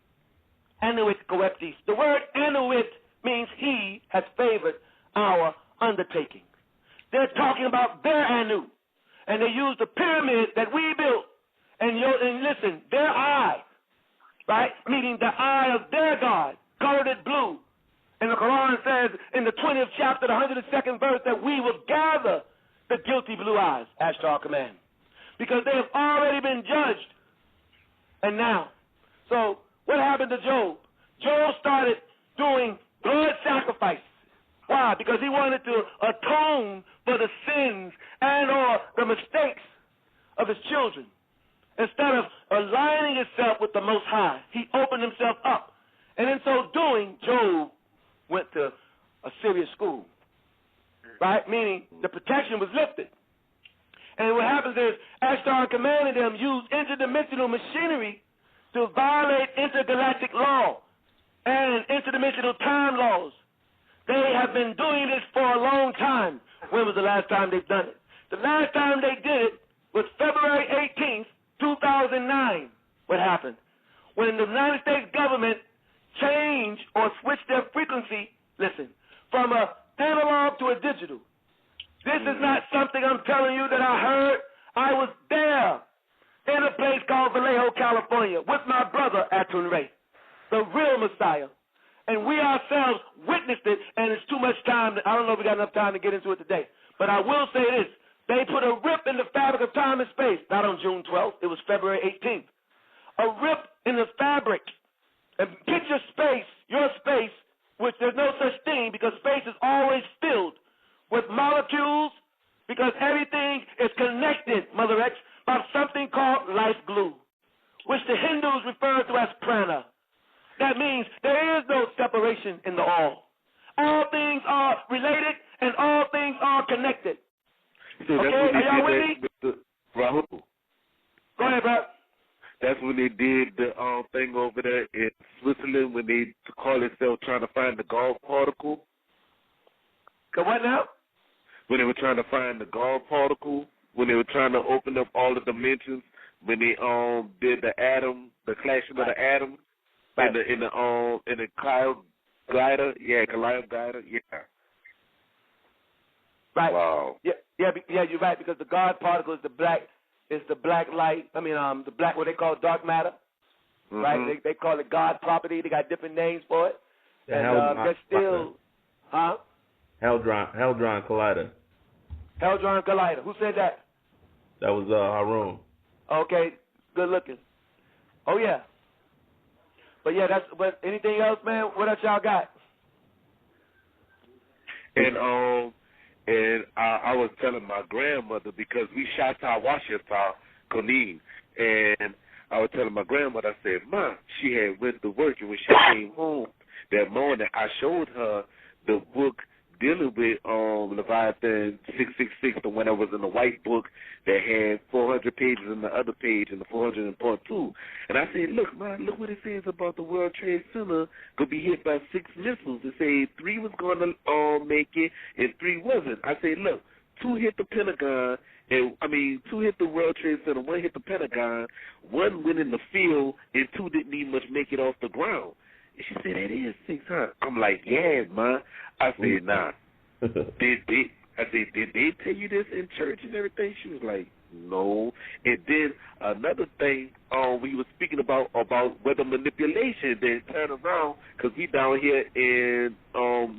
Anuit Correcti. The word Anuit means he has favored our undertaking. They're talking about their Anu, and they use the pyramid that we built. And listen, their eye, right, meaning the eye of their God, colored it blue. And the Quran says in the 20th chapter, the 102nd verse, that we will gather the guilty blue eyes, Ashtar Command, because they have already been judged. And now, so what happened to Job? Job started doing blood sacrifices. Why? Because he wanted to atone for the sins and or the mistakes of his children. Instead of aligning himself with the Most High, he opened himself up. And in so doing, Job went to a serious school, right? Meaning the protection was lifted. And what happens is Ashtar Command and them use interdimensional machinery to violate intergalactic law and interdimensional time laws. They have been doing this for a long time. When was the last time they've done it? The last time they did it was February 18th, 2009. What happened? When the United States government changed or switched their frequency, listen, from a analog to a digital. This is not something I'm telling you that I heard. I was there in a place called Vallejo, California, with my brother, ATUN-RE, the real Messiah. And we ourselves witnessed it, and it's too much time. I don't know if we got enough time to get into it today. But I will say this. They put a rip in the fabric of time and space, not on June 12th. It was February 18th. A rip in the fabric. And picture space, your space, which there's no such thing because space is always filled with molecules because everything is connected, Mother X, by something called life glue, which the Hindus refer to as prana. That means there is no separation in the all. All things are related and all things are connected. So that's okay, what are y'all with me? With Rahul. Go ahead, bro. That's when they did the thing over there in Switzerland when they call themselves trying to find the God particle. What now? When they were trying to find the God particle, when they were trying to open up all the dimensions, when they did the atom, the clashing of the atom, in the Kyle glider, Kyle glider, Right. Wow. Yeah, you're right because the God particle is the black light. I mean, the black what they call dark matter. Mm-hmm. Right? They call it God property. They got different names for it. The and they're still, Hadron Collider. Hadron Collider. Who said that? That was Harun. Okay, good looking. Oh yeah. But yeah, but anything else, man? What else y'all got? And I was telling my grandmother because we shot our Washington Konin, and I was telling my grandmother, I said, Ma, she had went to work, and when she came home that morning, I showed her the book dealing with Leviathan 666, the one that was in the white book that had 400 pages in the other page and the 400 in part 2. And I said, look, man, look what it says about the World Trade Center could be hit by 6 missiles. It said 3 was going to make it and 3 wasn't. I said, look, 2 hit the Pentagon, 2 hit the World Trade Center, 1 hit the Pentagon, 1 went in the field, and 2 didn't even much make it off the ground. And she said, that is 6, huh? I'm like, yeah, man. I said, nah. Did they tell you this in church and everything? She was like, no. And then another thing, we were speaking about weather manipulation. Then turn around, because we down here in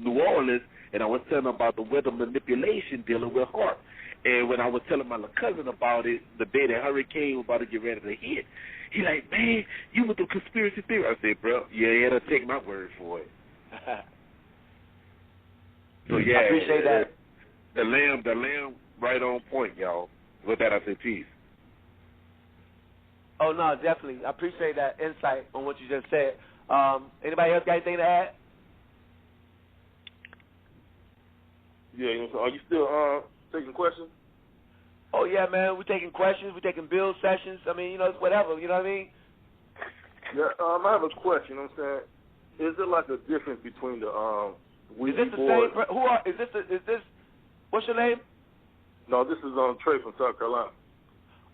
New Orleans, and I was telling them about the weather manipulation dealing with HARP. And when I was telling my little cousin about it, the day that hurricane was about to get ready to hit, he like, man, you with the conspiracy theory. I said, bro, you had to take my word for it. So yeah, I appreciate that. The lamb, right on point, y'all. With that, I say peace. Oh no, definitely. I appreciate that insight on what you just said. Anybody else got anything to add? Yeah, so are you still taking questions? Oh yeah, man. We're taking questions. We're taking build sessions. I mean, it's whatever. You know what I mean? Yeah. I have a question. I'm saying, is there like a difference between the Is this the same? Is this? What's your name? No, this is Trey from South Carolina.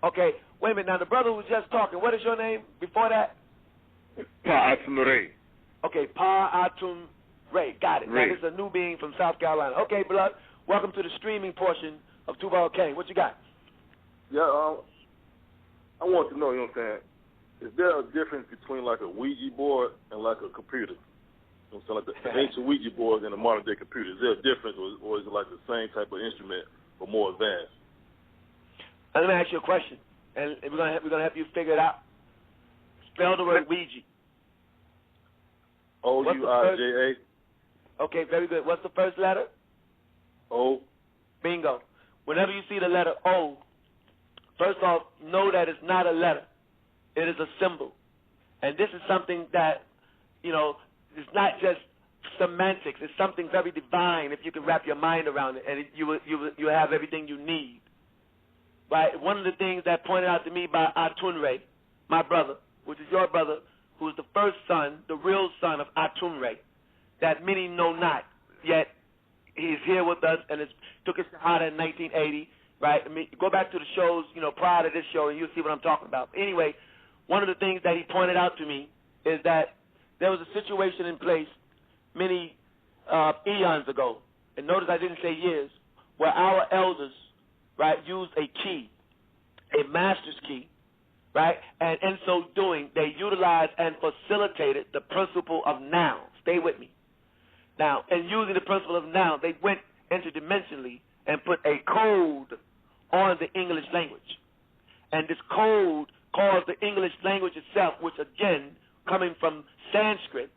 Okay, wait a minute. Now the brother was just talking. What is your name before that? Pa ATUN-RE. Okay, Pa ATUN-RE. Got it. Now this is a new being from South Carolina. Okay, blood. Welcome to the streaming portion of Tuval K. What you got? Yeah, I want to know. You know what I'm saying? Is there a difference between like a Ouija board and like a computer? You know what I'm saying? Like the ancient Ouija board and the modern day computer. Is there a difference, or is it like the same type of instrument but more advanced? Let me ask you a question, and we're gonna help you figure it out. Spell the word Ouija. O-U-I-J-A. Okay, very good. What's the first letter? O. Bingo. Whenever you see the letter O, first off, know that it's not a letter. It is a symbol. And this is something that, it's not just semantics. It's something very divine if you can wrap your mind around it, and you have everything you need. Right? One of the things that pointed out to me by ATUN-RE, my brother, which is your brother, who is the first son, the real son of ATUN-RE, that many know not, yet he's here with us and took his Shahada in 1980, right? I mean, go back to the shows, prior to this show, and you'll see what I'm talking about. Anyway, one of the things that he pointed out to me is that there was a situation in place many eons ago, and notice I didn't say years, where our elders, right, used a key, a master's key, right, and in so doing, they utilized and facilitated the principle of now. Stay with me. Now, in using the principle of now, they went interdimensionally and put a code on the English language. And this code caused the English language itself, which again, coming from Sanskrit,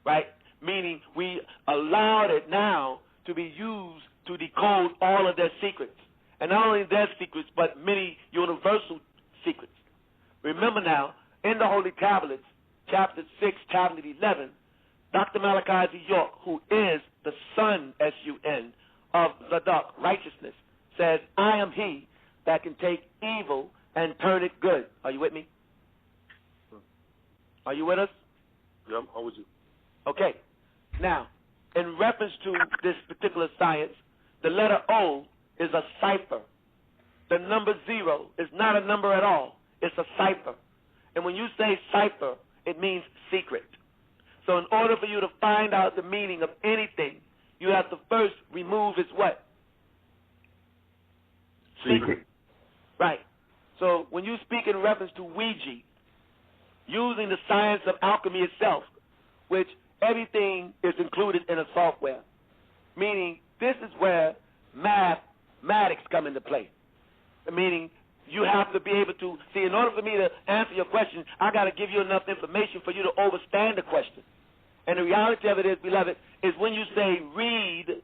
right, meaning we allowed it now to be used to decode all of their secrets. And not only their secrets, but many universal secrets. Remember now, in the Holy Tablets, chapter 6, tablet 11, Dr. Malachi Z. York, who is the son, S-U-N, of Zadok, righteousness, says, I am he that can take evil and turn it good. Are you with me? Are you with us? Yeah, I'm with you. Okay. Now, in reference to this particular science, the letter O is a cipher. The number 0 is not a number at all. It's a cipher. And when you say cipher, it means secret. So in order for you to find out the meaning of anything, you have to first remove its what? Secret. Right. So when you speak in reference to Ouija, using the science of alchemy itself, which everything is included in a software, meaning this is where mathematics come into play. Meaning you have to be able to, see, in order for me to answer your question, I got to give you enough information for you to understand the question. And the reality of it is, beloved, is when you say read,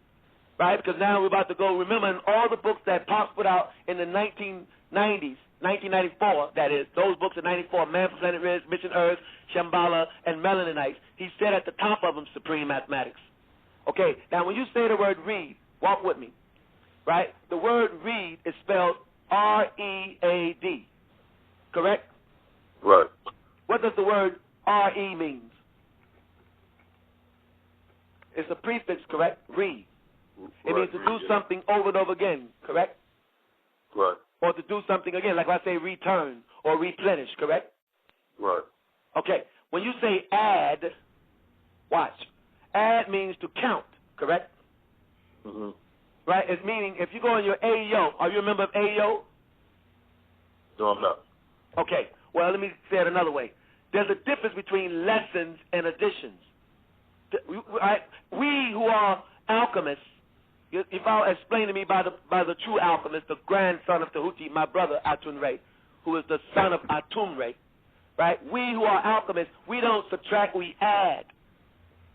right, because now we're about to go, remember, in all the books that Pops put out in the 1990s, 1994, that is, those books in 94, Man from Planet Riz, Mission Earth, Shambhala, and Melaninites, he said at the top of them, Supreme Mathematics. Okay, now when you say the word read, walk with me, right? The word read is spelled R-E-A-D, correct? Right. What does the word R-E mean? It's a prefix, correct? Read. It means to do something over and over again, correct? Right. Or to do something again, like I say return or replenish, correct? Right. Okay. When you say add, watch. Add means to count, correct? Mm-hmm. Right? It's meaning if you go on your AEO, are you a member of AEO? No, I'm not. Okay. Well, let me say it another way. There's a difference between lessons and additions. We who are alchemists, if I'll explain to me by the true alchemist, the grandson of Tahuti, my brother ATUN-RE, who is the son of ATUN-RE, right? We who are alchemists, we don't subtract, we add.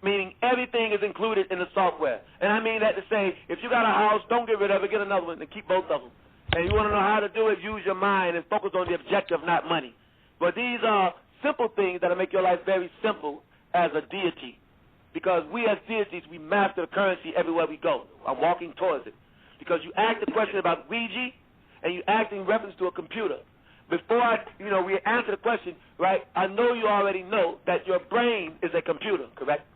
Meaning everything is included in the software. And I mean that to say, if you got a house, don't get rid of it, get another one and keep both of them. And you want to know how to do it, use your mind and focus on the objective, not money. But these are simple things that will make your life very simple as a deity. Because we as deities, we master the currency everywhere we go. I'm walking towards it. Because you asked the question about Ouija, and you asked in reference to a computer. Before we answer the question, right, I know you already know that your brain is a computer, correct?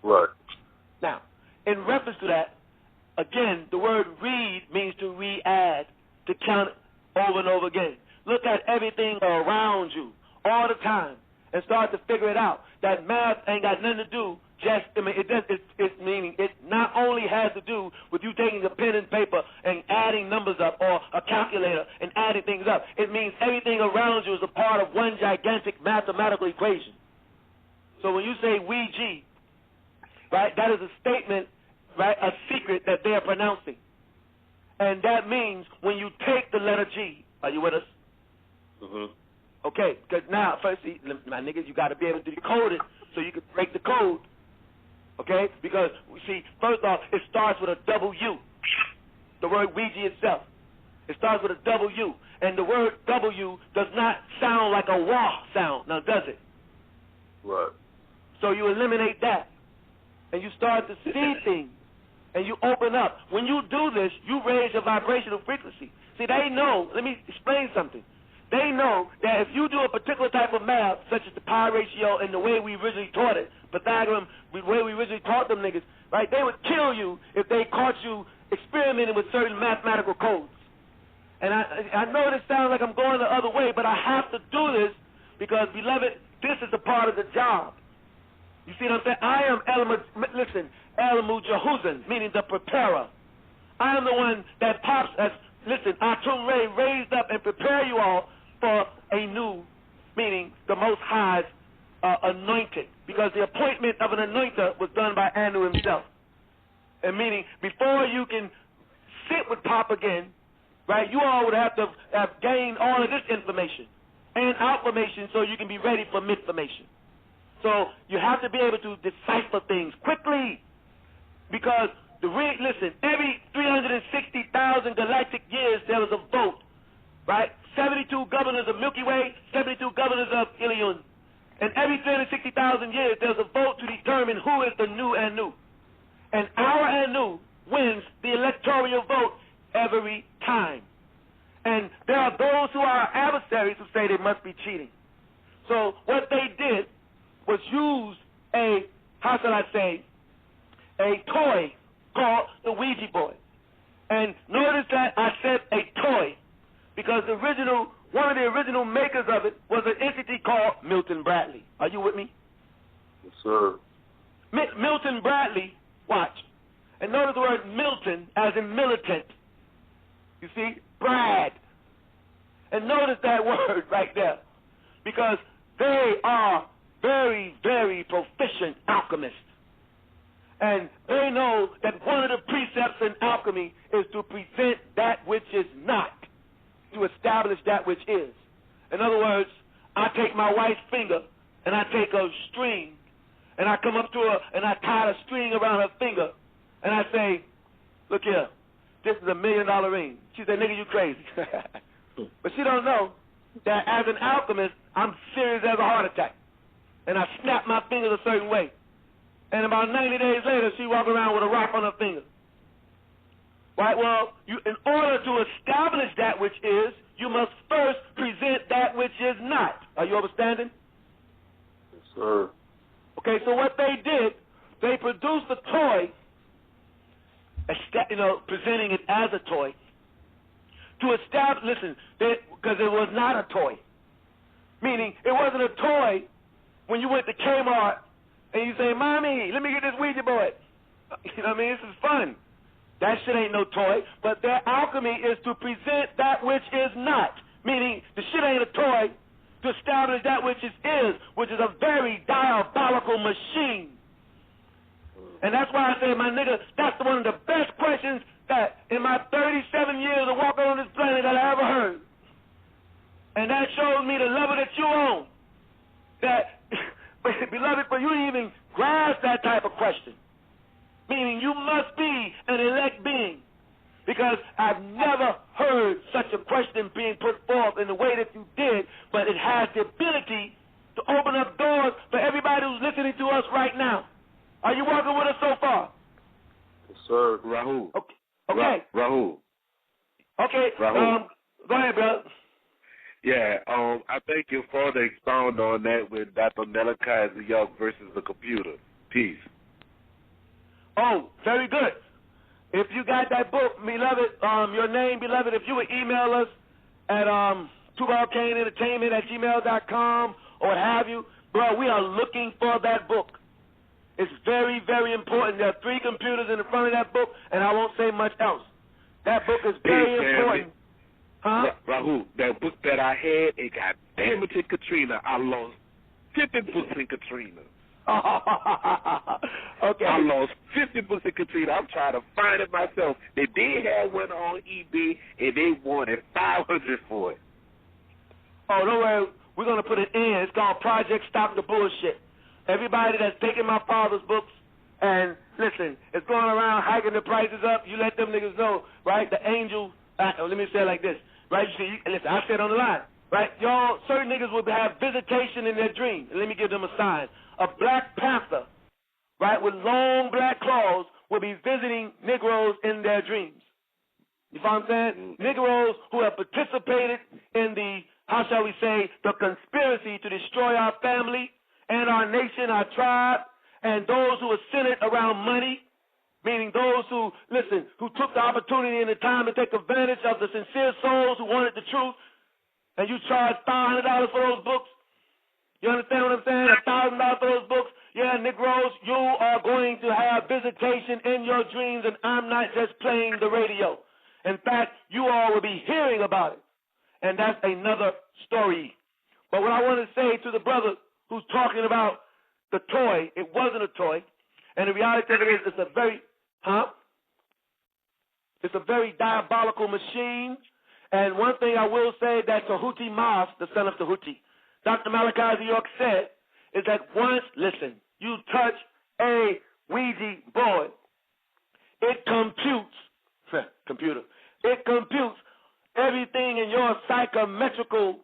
Right. Now, in reference to that, again, the word read means to re-add, to count over and over again. Look at everything around you all the time and start to figure it out. That math ain't got nothing to do it's meaning it not only has to do with you taking a pen and paper and adding numbers up or a calculator and adding things up. It means everything around you is a part of one gigantic mathematical equation. So when you say Ouija, right, that is a statement, right, a secret that they are pronouncing. And that means when you take the letter G, are you with us? Mm-hmm. Okay, because now, first, see, my niggas, you got to be able to decode it so you can break the code. Okay? Because, see, first off, it starts with a W. The word Ouija itself. It starts with a W. And the word W does not sound like a wah sound. Now, does it? Right. So you eliminate that. And you start to see things. And you open up. When you do this, you raise your vibrational frequency. See, they know. Let me explain something. they know that if you do a particular type of math, such as the pi ratio and the way we originally taught it, Pythagorean, the way we originally taught them niggas, right, they would kill you if they caught you experimenting with certain mathematical codes. And I know this sounds like I'm going the other way, but I have to do this because, beloved, this is a part of the job. You see what I'm saying? I am El Mujahuzan, meaning the preparer. I am the one that pops as, ATUN-RE raised up and prepare you all for a new, meaning the Most High's anointed, because the appointment of an anointer was done by Anu himself. And meaning, before you can sit with Pop again, right, you all would have to have gained all of this information and outformation so you can be ready for midformation. So you have to be able to decipher things quickly, because every 360,000 galactic years there was a vote, right? 72 governors of Milky Way, 72 governors of Ilion. And every 360,000 years there was a vote to determine who is the new Anu. And our Anu wins the electoral vote every time. And there are those who are adversaries who say they must be cheating. So what they did was use a toy called the Ouija board. And notice that I said a toy, because one of the original makers of it was an entity called Milton Bradley. Are you with me? Yes, sir. Milton Bradley, watch. And notice the word Milton as in militant. You see? Brad. And notice that word right there, because they are very, very proficient alchemists. And they know that one of the precepts in alchemy is to present that which is not, to establish that which is. In other words, I take my wife's finger and I take a string and I come up to her and I tie a string around her finger and I say, look here, this is $1 million ring. She said, nigga, you crazy. But she don't know that as an alchemist, I'm serious as a heart attack. And I snap my fingers a certain way. And about 90 days later, she walk around with a rock on her finger. Right? Well, in order to establish that which is, you must first present that which is not. Are you understanding? Yes, sir. Okay, so what they did, they produced a toy, presenting it as a toy, to establish, because it was not a toy. Meaning, it wasn't a toy when you went to Kmart and you say, Mommy, let me get this Ouija board. You know what I mean? This is fun. That shit ain't no toy. But their alchemy is to present that which is not. Meaning, the shit ain't a toy to establish that which is, which is a very diabolical machine. And that's why I say, my nigga, that's one of the best questions that in my 37 years of walking on this planet that I ever heard. And that shows me the level that you own. That, beloved, for you to even grasp that type of question, meaning you must be an elect being, because I've never heard such a question being put forth in the way that you did, but it has the ability to open up doors for everybody who's listening to us right now. Are you walking with us so far? Yes, sir. Rahul. Okay. Rahul. Okay. Rahul. Go ahead, brother. Yeah, I think you'll further expound on that with Dr. Malachi Young versus the computer. Peace. Oh, very good. If you got that book, beloved, your name, beloved, if you would email us at tubalcaneentertainment@gmail.com or what have you, bro, we are looking for that book. It's very, very important. There are 3 computers in the front of that book, and I won't say much else. That book is very important. Huh? Rahul, that book that I had, it got damaged in Katrina. I lost 50 books in Katrina. Okay. I lost 50 books in Katrina. I'm trying to find it myself. They did have one on eBay, and they wanted $500 for it. Oh, don't worry. We're going to put it in. It's called Project Stop the Bullshit. Everybody that's taking my father's books and, listen, it's going around hiking the prices up, you let them niggas know, right? The angel, let me say it like this, right? You see, listen, I said on the line, right? Y'all, certain niggas will have visitation in their dreams. And let me give them a sign. A black panther, right, with long black claws will be visiting Negroes in their dreams. You follow what I'm saying? Negroes who have participated in the how shall we say, the conspiracy to destroy our family and our nation, our tribe, and those who are centered around money, meaning those who, listen, who took the opportunity and the time to take advantage of the sincere souls who wanted the truth, and you charge $500 for those books. You understand what I'm saying? $1,000 for those books. Yeah, Negroes, you are going to have visitation in your dreams, and I'm not just playing the radio. In fact, you all will be hearing about it, and that's another story. But what I want to say to the brother who's talking about the toy, it wasn't a toy, and the reality of it is it's a very diabolical machine. And one thing I will say that Tahuti Mas, the son of Tahuti, Dr. Malachi York said, is that once, listen, you touch a Ouija board, it computes everything in your psychometrical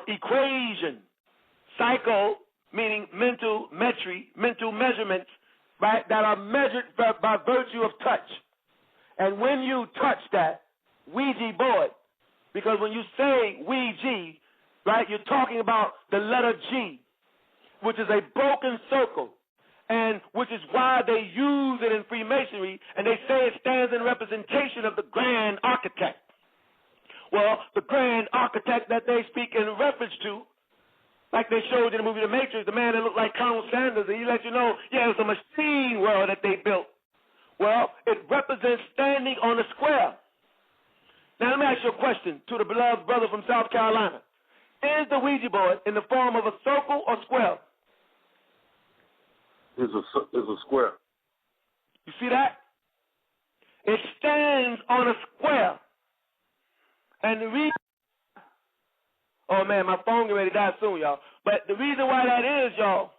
equation. Psycho, meaning mental measurements, right, that are measured by virtue of touch. And when you touch that Ouija board, because when you say Ouija, right, you're talking about the letter G, which is a broken circle, and which is why they use it in Freemasonry, and they say it stands in representation of the grand architect. Well, the grand architect that they speak in reference to, like they showed in the movie The Matrix, the man that looked like Colonel Sanders, and he let you know, yeah, it was a machine world that they built. Well, it represents standing on a square. Now, let me ask you a question to the beloved brother from South Carolina. Is the Ouija board in the form of a circle or square? It's a square. You see that? It stands on a square. And the reason, oh man, my phone getting ready to die soon, y'all. But the reason why that is, y'all,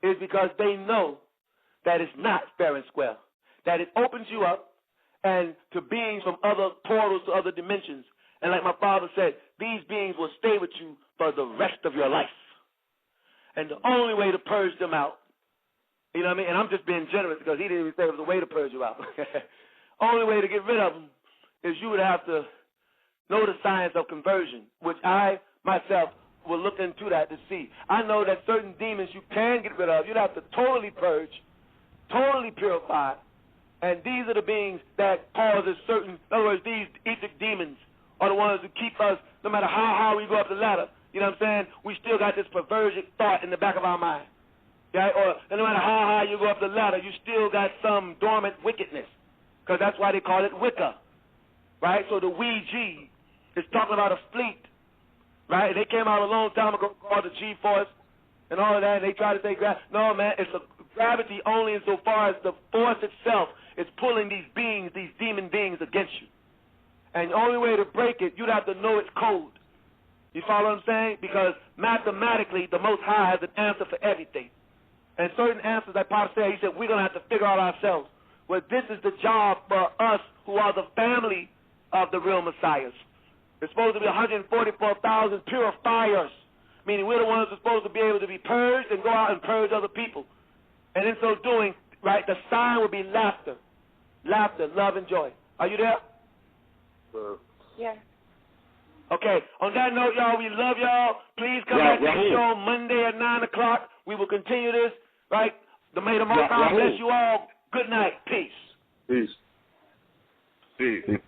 is because they know that it's not fair and square. That it opens you up and to beings from other portals to other dimensions. And like my father said, these beings will stay with you for the rest of your life. And the only way to purge them out, you know what I mean? And I'm just being generous because he didn't even say it was a way to purge you out. Only way to get rid of them is you would have to know the science of conversion, which I, myself, will look into that to see. I know that certain demons you can get rid of. You'd have to totally purge, totally purify. And these are the beings that causes certain, in other words, these etheric demons are the ones who keep us, no matter how high we go up the ladder, you know what I'm saying, we still got this perversion thought in the back of our mind. Right? Or no matter how high you go up the ladder, you still got some dormant wickedness. Because that's why they call it Wicca. Right? So the Ouija is talking about a fleet. Right? They came out a long time ago called the G-Force and all of that, and they try to say, no, man, it's a gravity only insofar as the force itself is pulling these beings, these demon beings against you. And the only way to break it, you'd have to know its code. You follow what I'm saying? Because mathematically, the Most High has an answer for everything. And certain answers that Pop said, he said, we're going to have to figure out ourselves. Well, this is the job for us who are the family of the real Messiahs. There's supposed to be 144,000 purifiers, meaning we're the ones who are supposed to be able to be purged and go out and purge other people. And in so doing, right, the sign will be laughter. Laughter, love, and joy. Are you there? Yeah. Okay, on that note, y'all, we love y'all. Please come back to the show Monday at 9 o'clock. We will continue this, right? May the Most High bless you all. Good night. Peace. Peace. Peace.